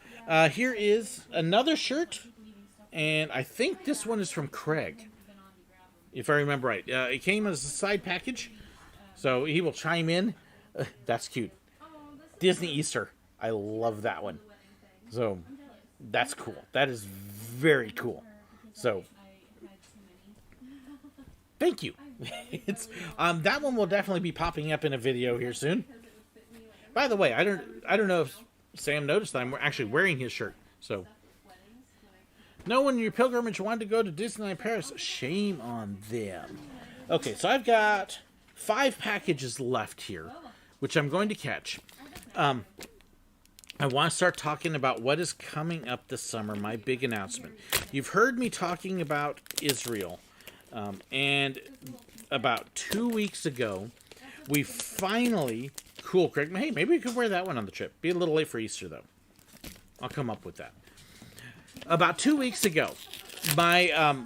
here is another shirt, and I think this one is from Craig, if I remember right. It came as a side package, so he will chime in. That's cute. Disney Easter. I love that one. So, that's cool. That is very cool. So, thank you. It's that one will definitely be popping up in a video here soon. By the way, I don't know if Sam noticed that I'm actually wearing his shirt. So, no one in your pilgrimage wanted to go to Disneyland Paris. Shame on them. Okay, so I've got 5 packages left here, which I'm going to catch. I want to start talking about what is coming up this summer, my big announcement. You've heard me talking about Israel, and about 2 weeks ago, we finally... Cool, Craig. Hey, maybe we could wear that one on the trip. Be a little late for Easter, though. I'll come up with that. About 2 weeks ago, my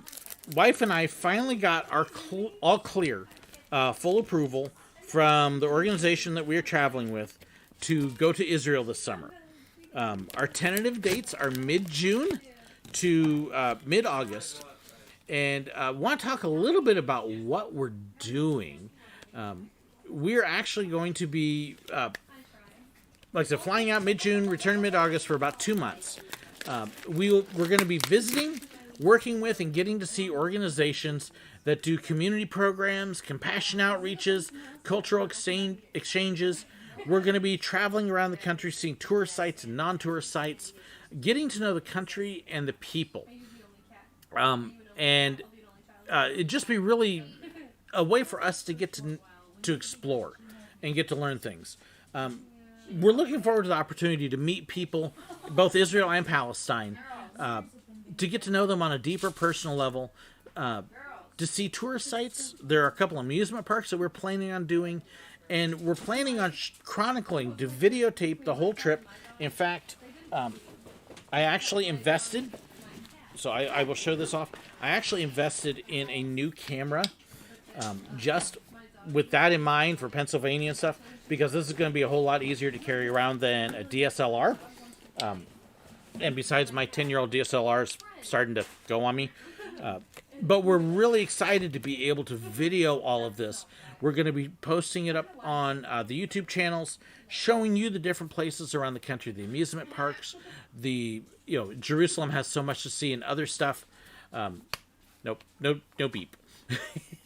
wife and I finally got our all clear, full approval from the organization that we are traveling with to go to Israel this summer. Our tentative dates are mid-June to mid-August. And I want to talk a little bit about what we're doing. We're actually going to be, like I said, flying out mid-June, return mid-August for about 2 months. We're going to be visiting, working with, and getting to see organizations that do community programs, compassion outreaches, cultural exchanges. We're going to be traveling around the country, seeing tourist sites and non-tourist sites, getting to know the country and the people. And it'd just be really a way for us to get to explore and get to learn things. We're looking forward to the opportunity to meet people, both Israel and Palestine, to get to know them on a deeper personal level, to see tourist sites. There are a couple amusement parks that we're planning on doing, and we're planning on chronicling to videotape the whole trip. In fact, I actually invested, so I will show this off. I actually invested in a new camera, just with that in mind for Pennsylvania and stuff, because this is going to be a whole lot easier to carry around than a DSLR. And besides, my 10-year-old DSLR is starting to go on me. But we're really excited to be able to video all of this. We're going to be posting it up on the YouTube channels, showing you the different places around the country, the amusement parks, Jerusalem has so much to see and other stuff. No beep.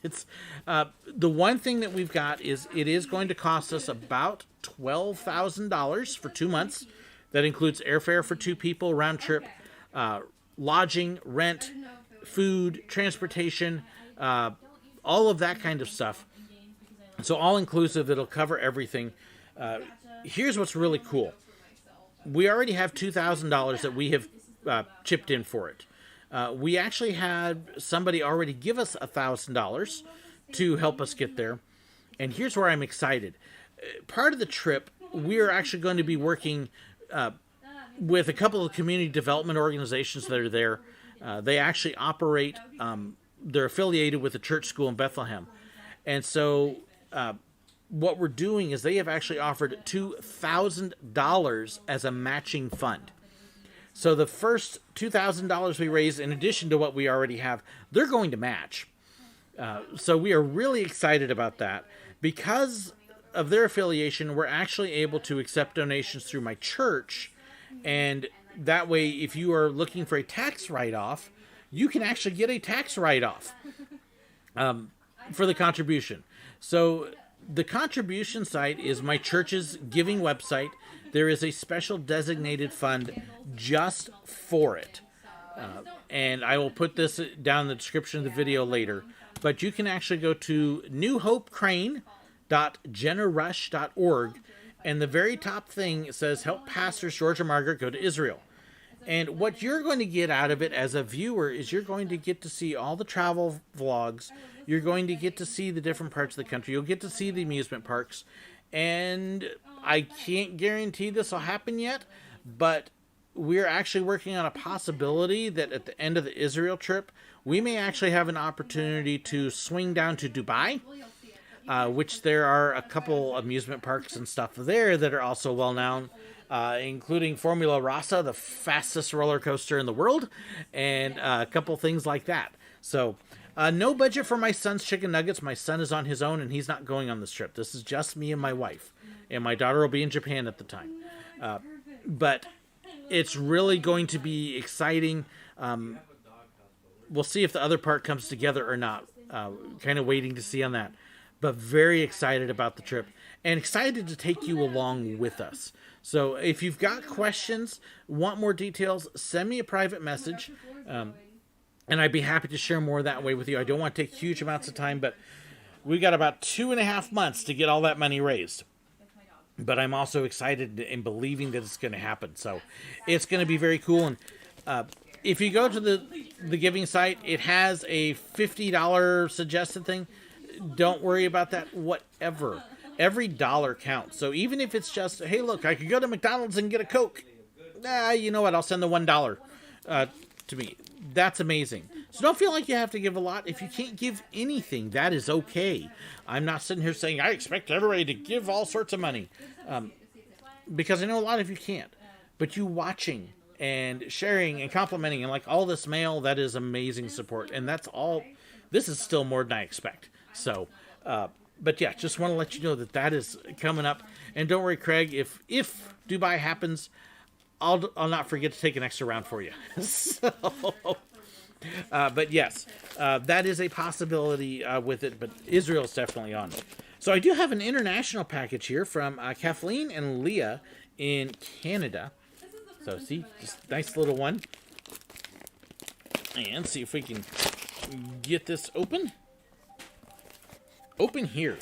It's the one thing that we've got is it is going to cost us about $12,000 for 2 months. That includes airfare for 2 people, round trip, lodging, rent, food, transportation, all of that kind of stuff. So all inclusive, it'll cover everything. Here's what's really cool. We already have $2,000 that we have chipped in for it. We actually had somebody already give us $1,000 to help us get there. And here's where I'm excited. Part of the trip, we are actually going to be working with a couple of community development organizations that are there. They actually operate, they're affiliated with a church school in Bethlehem. And so what we're doing is they have actually offered $2,000 as a matching fund. So the first $2,000 we raise, in addition to what we already have, they're going to match. So we are really excited about that. Because of their affiliation, we're actually able to accept donations through my church. And that way, if you are looking for a tax write-off, you can actually get a tax write-off for the contribution. So the contribution site is my church's giving website. There is a special designated fund just for it. And I will put this down in the description of the video later. But you can actually go to newhopecrane.generush.org. And the very top thing says, help Pastors George and Margaret go to Israel. And what you're going to get out of it as a viewer is you're going to get to see all the travel vlogs. You're going to get to see the different parts of the country. You'll get to see the amusement parks. And I can't guarantee this will happen yet, but we're actually working on a possibility that at the end of the Israel trip, we may actually have an opportunity to swing down to Dubai. Which there are a couple amusement parks and stuff there that are also well known, including Formula Rossa, the fastest roller coaster in the world, and a couple things like that. So no budget for my son's chicken nuggets. My son is on his own and he's not going on this trip. This is just me and my wife, and my daughter will be in Japan at the time. But it's really going to be exciting. We'll see if the other part comes together or not. Kind of waiting to see on that. But very excited about the trip and excited to take you along with us. So if you've got questions, want more details, send me a private message. And I'd be happy to share more that way with you. I don't want to take huge amounts of time, but we got about 2.5 months to get all that money raised. But I'm also excited and believing that it's going to happen. So it's going to be very cool. And if you go to the giving site, it has a $50 suggested thing. Don't worry about that. Whatever. Every dollar counts. So even if it's just, hey, look, I could go to McDonald's and get a Coke. You know what? I'll send the $1 to me. That's amazing. So don't feel like you have to give a lot. If you can't give anything, that is okay. I'm not sitting here saying I expect everybody to give all sorts of money. Because I know a lot of you can't. But you watching and sharing and complimenting and like all this mail, that is amazing support. And that's all. This is still more than I expect. So, but yeah, just want to let you know that is coming up. And don't worry, Craig, if Dubai happens, I'll not forget to take an extra round for you. So, but yes, that is a possibility with it, but Israel's definitely on. So I do have an international package here from Kathleen and Leah in Canada. So see, just nice little one. And see if we can get this open. Open here.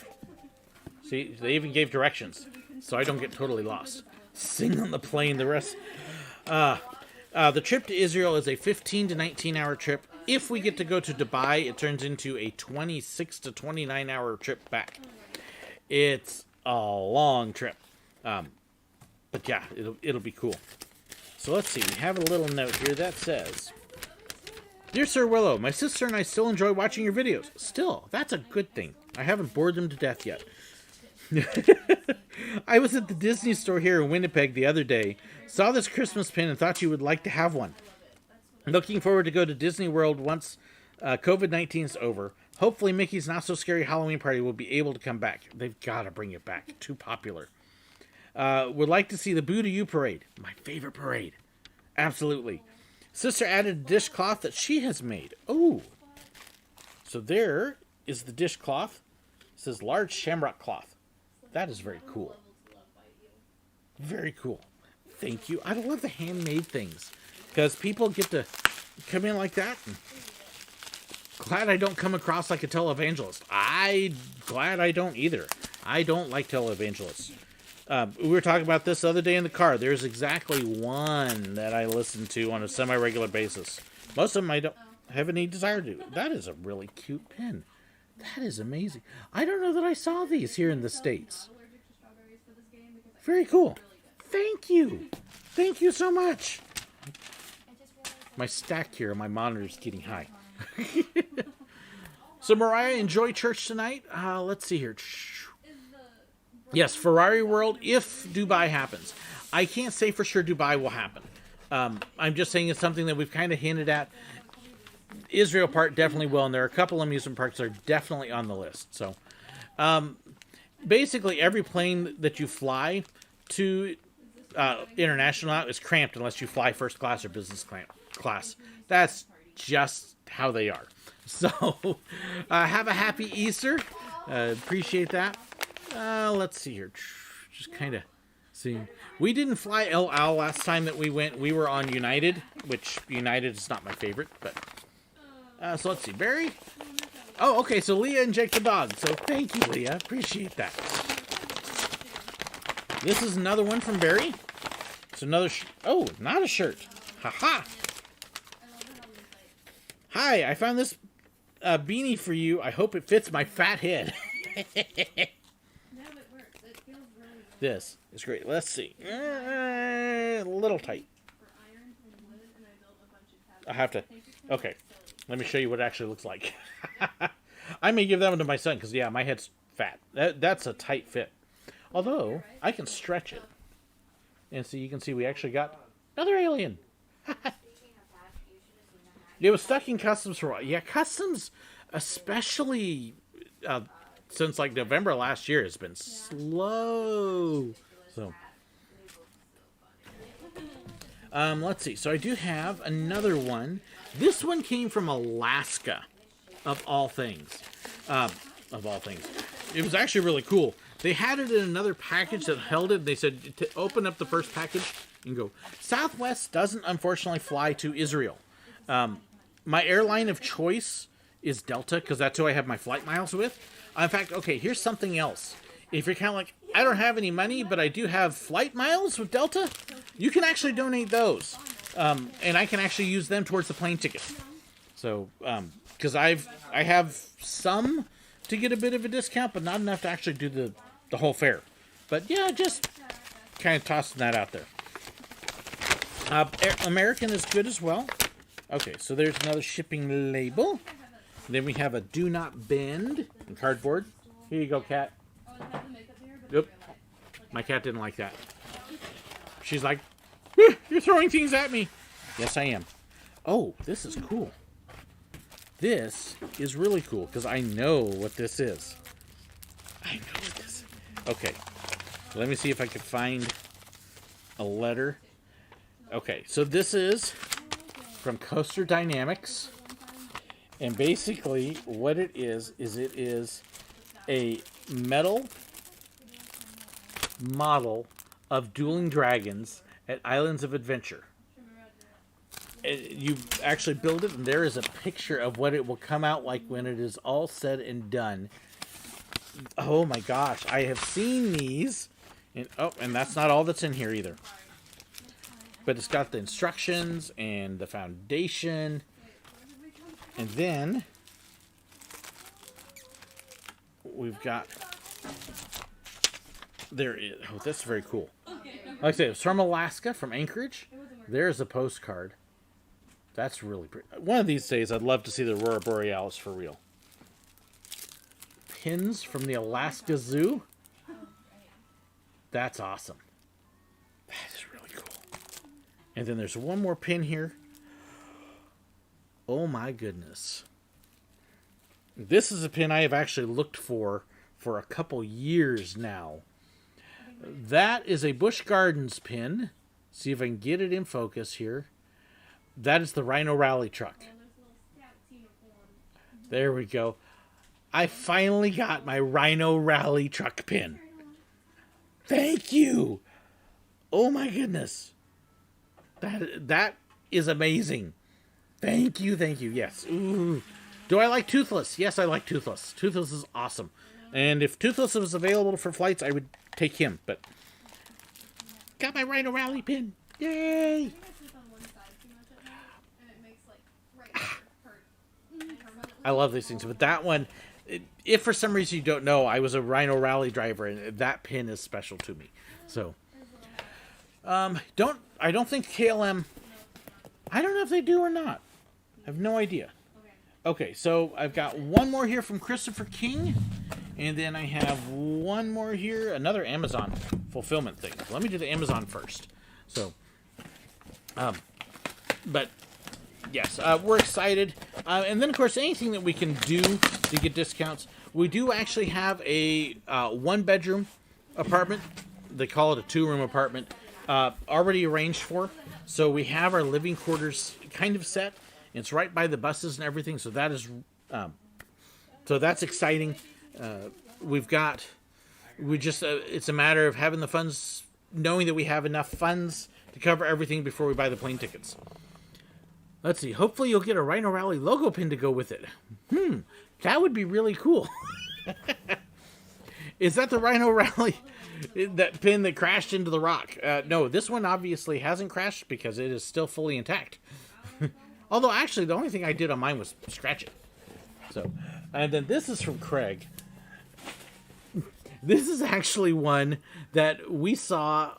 See, they even gave directions, so I don't get totally lost. Sing on the plane, the rest. The trip to Israel is a 15 to 19 hour trip. If we get to go to Dubai, it turns into a 26 to 29 hour trip back. It's a long trip. But yeah, it'll be cool. So let's see, we have a little note here that says, Dear Sir Willow, my sister and I still enjoy watching your videos. Still, that's a good thing. I haven't bored them to death yet. I was at the Disney store here in Winnipeg the other day, saw this Christmas pin and thought you would like to have one. Looking forward to go to Disney World once COVID-19 is over. Hopefully Mickey's Not So Scary Halloween Party will be able to come back. They've got to bring it back. Too popular. Would like to see the Boo to You parade. My favorite parade. Absolutely. Sister added a dishcloth that she has made. Oh. So there is the dishcloth. It says large shamrock cloth. That is very cool. Very cool. Thank you. I love the handmade things. Because people get to come in like that. And glad I don't come across like a televangelist. Glad I don't either. I don't like televangelists. We were talking about this the other day in the car. There's exactly one that I listen to on a semi-regular basis. Most of them I don't have any desire to do. That is a really cute pen. That is amazing. I don't know that I saw these here in the States. Very cool. Thank you. Thank you so much. My stack here on my monitor is getting high. So, Mariah, enjoy church tonight. Let's see here. Yes, Ferrari World, if Dubai happens. I can't say for sure Dubai will happen. I'm just saying it's something that we've kind of hinted at. Israel part definitely will, and there are a couple amusement parks that are definitely on the list. So, basically, every plane that you fly to international now is cramped unless you fly first class or business class. That's just how they are. So, have a happy Easter. Appreciate that. Let's see here. Just kind of see. We didn't fly El Al last time that we went. We were on United, which United is not my favorite. But so let's see. Barry? Oh, okay. So Leah and Jake the dog. So thank you, Leah. Appreciate that. This is another one from Barry. It's another... oh, not a shirt. Haha. Hi, I found this beanie for you. I hope it fits my fat head. This is great. Let's see. A little tight. I have to... okay. Let me show you what it actually looks like. I may give that one to my son because, yeah, my head's fat. That's a tight fit. Although, I can stretch it. And so you can see we actually got another alien. It was stuck in customs for a while. Yeah, customs, especially since like November last year, has been slow. So, let's see. So I do have another one. This one came from Alaska, of all things. It was actually really cool. They had it in another package that held it. They said to open up the first package and go. Southwest doesn't unfortunately fly to Israel. My airline of choice is Delta because that's who I have my flight miles with. In fact, okay, here's something else. If you're kind of like, I don't have any money, but I do have flight miles with Delta, you can actually donate those. And I can actually use them towards the plane ticket. So, because I have some to get a bit of a discount, but not enough to actually do the whole fare. But yeah, just kind of tossing that out there. American is good as well. Okay, so there's another shipping label. Then we have a do not bend in cardboard. Here you go, cat. Yep. My cat didn't like that. She's like, you're throwing things at me. Yes, I am. Oh, this is cool. This is really cool because I know what this is. I know what this is. Okay. Let me see if I can find a letter. Okay, so this is from Coaster Dynamics. And basically what it is it is a metal model of dueling dragons at Islands of Adventure. You actually build it, and there is a picture of what it will come out like when it is all said and done. Oh my gosh, I have seen these. And that's not all that's in here either. But it's got the instructions and the foundation. And then we've got... there is... oh, that's very cool. Like I said, it's from Alaska, from Anchorage. There's a postcard. That's really pretty. One of these days, I'd love to see the Aurora Borealis for real. Pins from the Alaska Zoo. That's awesome. That is really cool. And then there's one more pin here. Oh my goodness. This is a pin I have actually looked for a couple years now. That is a Busch Gardens pin. See if I can get it in focus here. That is the Rhino Rally truck. There we go. I finally got my Rhino Rally truck pin. Thank you. Oh my goodness. That is amazing. Thank you, thank you. Yes. Ooh. Do I like Toothless? Yes, I like Toothless. Toothless is awesome. And if Toothless was available for flights, I would take him. But got my Rhino Rally pin. Yay! I love these things. But that one, if for some reason you don't know, I was a Rhino Rally driver, and that pin is special to me. So, I don't think KLM. I don't know if they do or not. I have no idea. Okay, so I've got one more here from Christopher King, and then I have one more here, another Amazon fulfillment thing. Let me do the Amazon first. So, but yes, we're excited, and then of course anything that we can do to get discounts. We do actually have a one-bedroom apartment. They call it a two-room apartment. Already arranged for. So we have our living quarters kind of set. It's right by the buses and everything. So that is, so that's exciting. It's a matter of having the funds, knowing that we have enough funds to cover everything before we buy the plane tickets. Let's see. Hopefully you'll get a Rhino Rally logo pin to go with it. That would be really cool. Is that the Rhino Rally? That pin that crashed into the rock? No, this one obviously hasn't crashed because it is still fully intact. Although, actually, the only thing I did on mine was scratch it. So, and then this is from Craig. This is actually one that we saw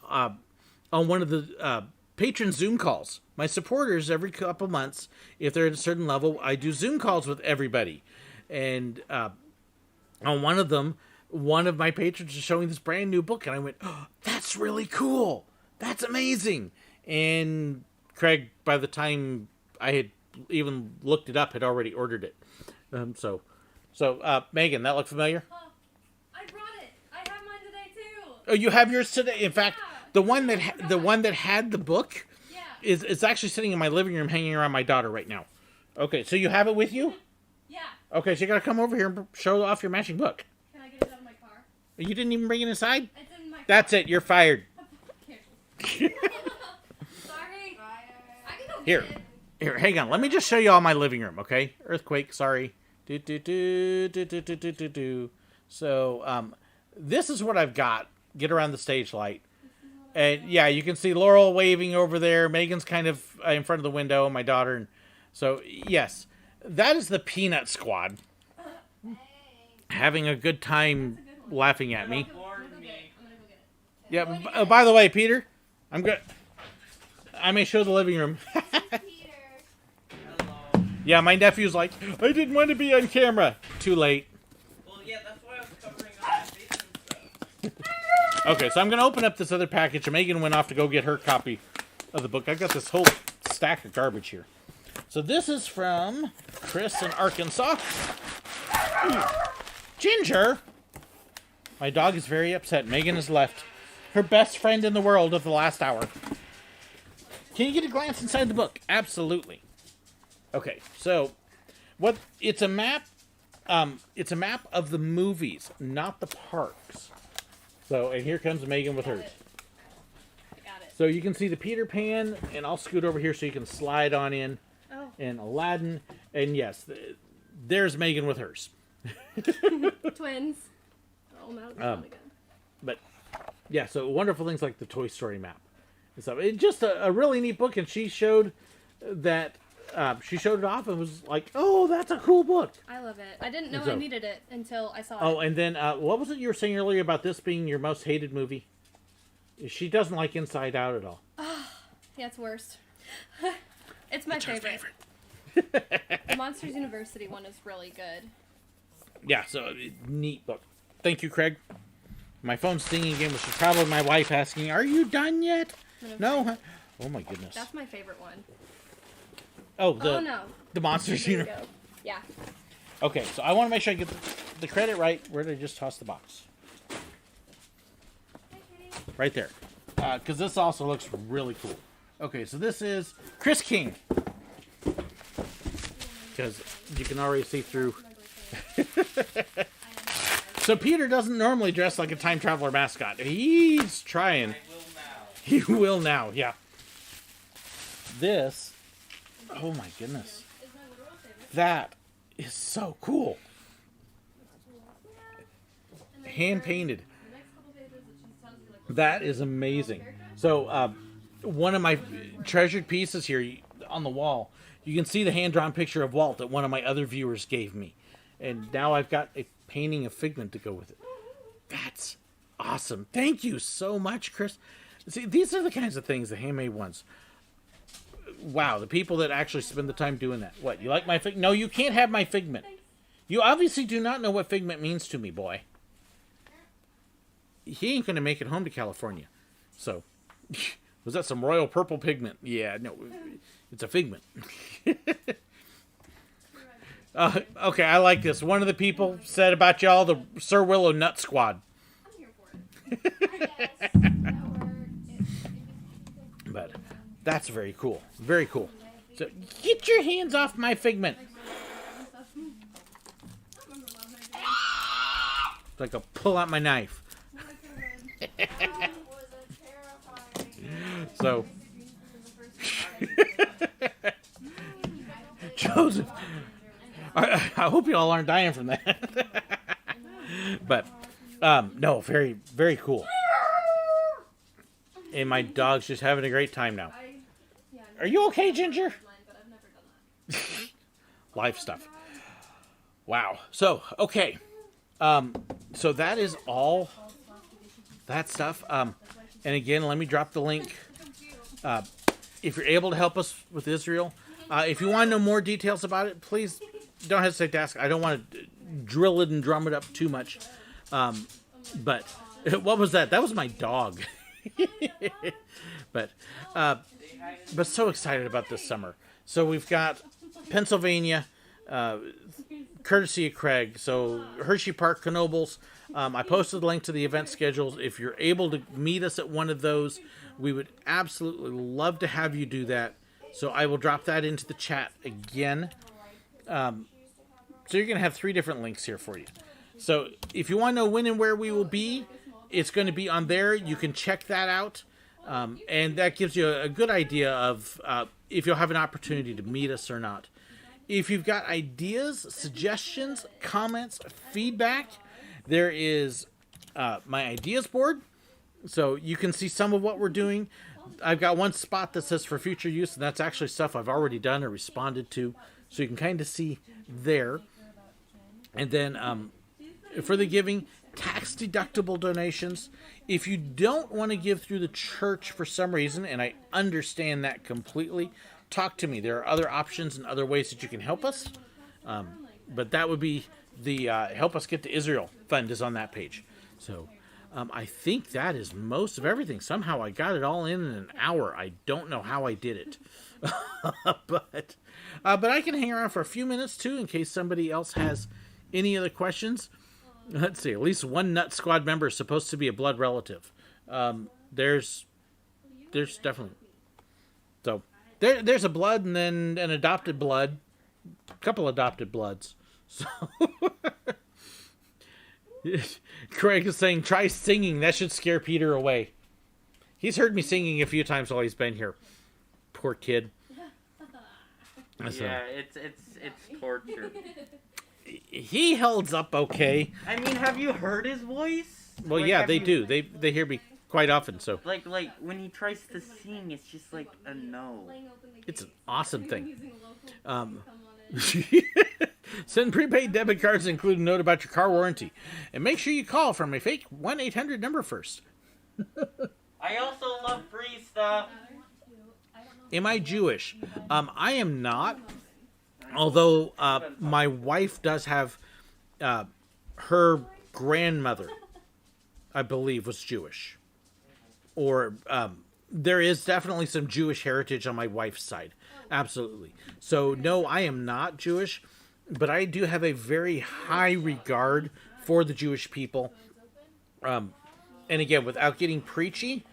on one of the patron Zoom calls. My supporters, every couple months, if they're at a certain level, I do Zoom calls with everybody. And on one of them, one of my patrons is showing this brand new book, and I went, "Oh, that's really cool. That's amazing." And Craig, by the time I had even looked it up, had already ordered it. So Megan, that look familiar? I brought it. I have mine today too. Oh, you have yours today. In fact, Yeah. the one that had the book is actually sitting in my living room, hanging around my daughter right now. Okay, so you have it with you? Yeah. Okay, so you gotta come over here and show off your matching book. Can I get it out of my car? You didn't even bring it inside? It's in my car. That's it. You're fired. Sorry. I can go Here. get it. Here, hang on. Let me just show you all my living room, okay? Earthquake, sorry. Do. So, this is what I've got. Get around the stage light. And, yeah, you can see Laurel waving over there. Megan's kind of in front of the window, my daughter. And so, yes, that is the Peanut Squad. Having a good time laughing at me. I'm gonna go get it. Yeah, by the way, Peter, I may show the living room. Yeah, my nephew's like, I didn't want to be on camera. Too late. Well, yeah, that's why I was covering up my face and stuff. Okay, so I'm going to open up this other package. And Megan went off to go get her copy of the book. I've got this whole stack of garbage here. So this is from Chris in Arkansas. Ooh. Ginger. My dog is very upset. Megan has left. Her best friend in the world of the last hour. Can you get a glance inside the book? Absolutely. Okay, so it's a map. It's a map of the movies, not the parks. So, and here comes Megan with hers. I got it. So you can see the Peter Pan, and I'll scoot over here so you can slide on in. Oh. And Aladdin, and yes, there's Megan with hers. Twins. Oh, no, that's really good. But yeah, so wonderful things like the Toy Story map and stuff. It's just a really neat book, and she showed that. She showed it off and was like, "Oh, that's a cool book." I love it. I didn't know So- I needed it until I saw it. Oh, and then what was it you were saying earlier about this being your most hated movie? She doesn't like Inside Out at all. Yeah, it's worst. It's my Her favorite. The Monsters University one is really good. Yeah, so neat book. Thank you, Craig. My phone's singing again, which is probably my wife asking, "Are you done yet?" No. Huh? Oh my goodness. That's my favorite one. Oh, Oh no. the Monsters There you Universe. go. Yeah. Okay, so I want to make sure I get the credit right. Where did I just toss the box? Right there. Because this also looks really cool. Okay, so this is Chris King. Because you can already see through. So Peter doesn't normally dress like a time traveler mascot. He's trying. I will now. He will now, yeah. This. Oh my goodness. That is so cool. Hand painted. That is amazing. So, one of my treasured pieces here on the wall, you can see the hand-drawn picture of Walt that one of my other viewers gave me. And now I've got a painting of Figment to go with it. That's awesome. Thank you so much, Chris. See, these are the kinds of things, the handmade ones. Wow, the people that actually spend the time doing that. What, you like my fig? No, you can't have my figment. You obviously do not know what figment means to me, boy. He ain't going to make it home to California. So, was that some royal purple pigment? Yeah, no, it's a figment. Okay, I like this. One of the people said about y'all, the Sir Willow Nut Squad. I'm here for it. But that's very cool. Very cool. So, get your hands off my figment. It's like I'll pull out my knife. So, Joseph, I hope you all aren't dying from that. But, no, very, very cool. And my dog's just having a great time now. Are you okay, Ginger? Life stuff. Wow. So, okay. So that is all that stuff. And again, let me drop the link. If you're able to help us with Israel, if you want to know more details about it, please don't hesitate to ask. I don't want to drill it and drum it up too much. But what was that? That was my dog. But so excited about this summer. So we've got Pennsylvania, courtesy of Craig. So Hershey Park, Knoebels. I posted a link to the event schedules. If you're able to meet us at one of those, we would absolutely love to have you do that. So I will drop that into the chat again. So you're going to have 3 different links here for you. So if you want to know when and where we will be, it's going to be on there. You can check that out. And that gives you a good idea of if you'll have an opportunity to meet us or not. If you've got ideas, suggestions, comments, feedback, there is my ideas board. So you can see some of what we're doing. I've got one spot that says for future use, and that's actually stuff I've already done or responded to. So you can kind of see there. And then for the giving, tax-deductible donations. If you don't want to give through the church for some reason, and I understand that completely, talk to me. There are other options and other ways that you can help us. But that would be the Help Us Get to Israel fund is on that page. So I think that is most of everything. Somehow I got it all in an hour. I don't know how I did it. But I can hang around for a few minutes, too, in case somebody else has any other questions. Let's see. At least one Nut Squad member is supposed to be a blood relative. There's definitely. So there's a blood and then an adopted blood. A couple adopted bloods. So Craig is saying, try singing. That should scare Peter away. He's heard me singing a few times while he's been here. Poor kid. Yeah, it's torture. He holds up okay. I mean, have you heard his voice? Well, yeah, they do. They hear me quite often. So like when he tries to sing, it's just like a no. It's an awesome thing. Send prepaid debit cards that include a note about your car warranty, and make sure you call from a fake 1-800 number first. I also love free stuff. Am I Jewish? I am not. Although my wife does have her grandmother, I believe, was Jewish. Or there is definitely some Jewish heritage on my wife's side. Absolutely. So, no, I am not Jewish, but I do have a very high regard for the Jewish people. And again, without getting preachy,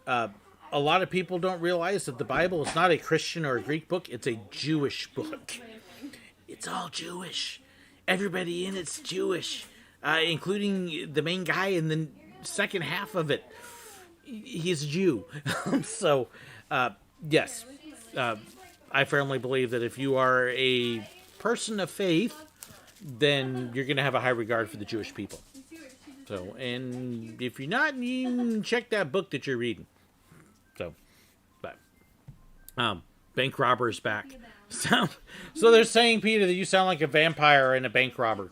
a lot of people don't realize that the Bible is not a Christian or a Greek book. It's a Jewish book. It's all Jewish. Everybody in it's Jewish, including the main guy in the second half of it. He's a Jew. So, yes, I firmly believe that if you are a person of faith, then you're going to have a high regard for the Jewish people. So, and if you're not, you can check that book that you're reading. So, but, bank robber is back. So they're saying, Peter, that you sound like a vampire and a bank robber.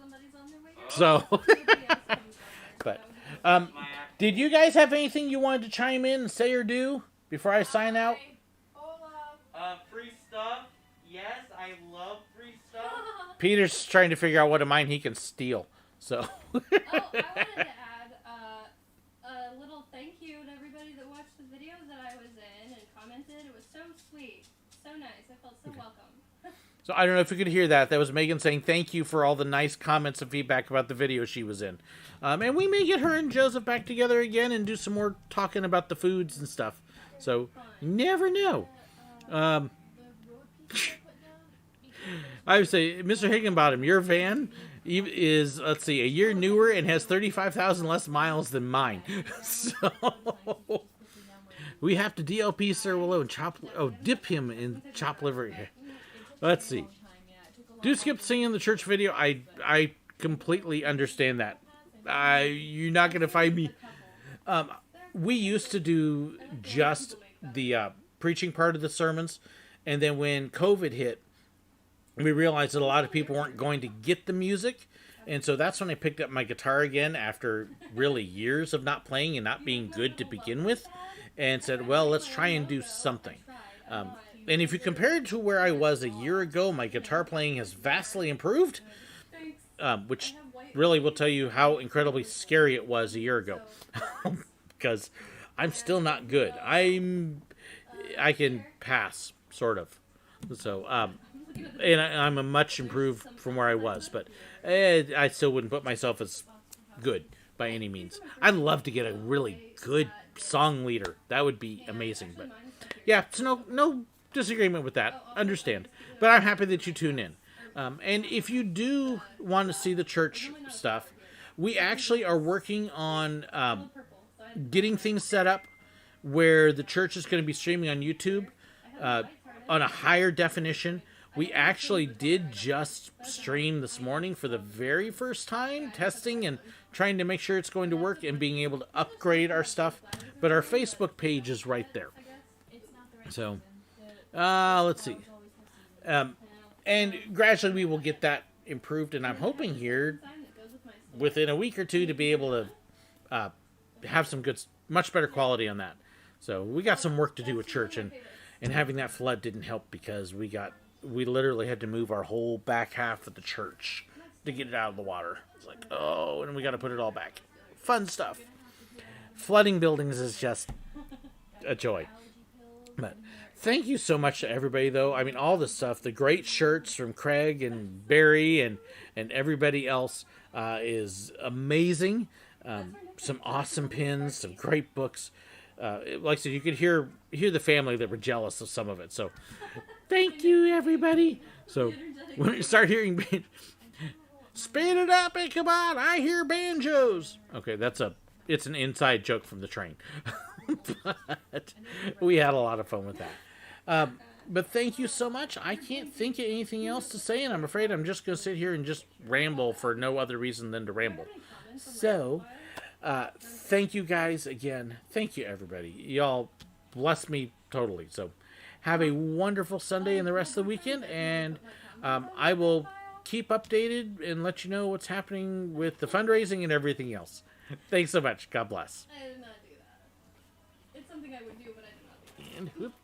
So, but Um, My act. did you guys have anything you wanted to chime in and say or do before I sign out? Hola. Free stuff. Yes, I love free stuff. Peter's trying to figure out what of mine he can steal. So. Oh, I wanted to add a little thank you to everybody that watched the videos that I was in and commented. It was so sweet, so nice. I felt so welcome. So I don't know if you could hear that. That was Megan saying thank you for all the nice comments and feedback about the video she was in. And we may get her and Joseph back together again and do some more talking about the foods and stuff. So you never know. I would say, Mr. Higginbottom, your van is, let's see, a year newer and has 35,000 less miles than mine. So we have to DLP Sir Willow and dip him in chopped liver. Let's see. Do skip singing the church video. I completely understand that. You're not going to find me. We used to do just the preaching part of the sermons. And then when COVID hit, we realized that a lot of people weren't going to get the music. And so that's when I picked up my guitar again after really years of not playing and not being good to begin with. And said, well, let's try and do something. And if you compare it to where I was a year ago, my guitar playing has vastly improved. Which really will tell you how incredibly scary it was a year ago. Because I'm still not good. I can pass, sort of. So, and I'm a much improved from where I was, but I still wouldn't put myself as good by any means. I'd love to get a really good song leader. That would be amazing. But yeah, so no disagreement with that. Understand. But I'm happy that you tune in. And if you do want to see the church stuff, we actually are working on getting things set up where the church is going to be streaming on YouTube on a higher definition. We actually did just stream this morning for the very first time, testing and trying to make sure it's going to work and being able to upgrade our stuff. But our Facebook page is right there. So, let's see. And gradually we will get that improved, and I'm hoping here within a week or two to be able to have some good, much better quality on that. So we got some work to do at church, and having that flood didn't help because we literally had to move our whole back half of the church to get it out of the water. It's like, oh, and we got to put it all back. Fun stuff. Flooding buildings is just a joy. But thank you so much to everybody, though. I mean, all the stuff, the great shirts from Craig and Barry and everybody else is amazing. Some awesome pins, some great books. Like I said, you could hear the family that were jealous of some of it. So thank you, everybody. So when you start hearing speed it up and come on, I hear banjos. Okay, it's an inside joke from the train. But we had a lot of fun with that. But thank you so much. I can't think of anything else to say, and I'm afraid I'm just going to sit here and just ramble for no other reason than to ramble. So, thank you guys again. Thank you, everybody. Y'all bless me totally. So, have a wonderful Sunday and the rest of the weekend, and I will keep updated and let you know what's happening with the fundraising and everything else. Thanks so much. God bless. I did not do that. It's something I would do, but I did not do that. And whoop.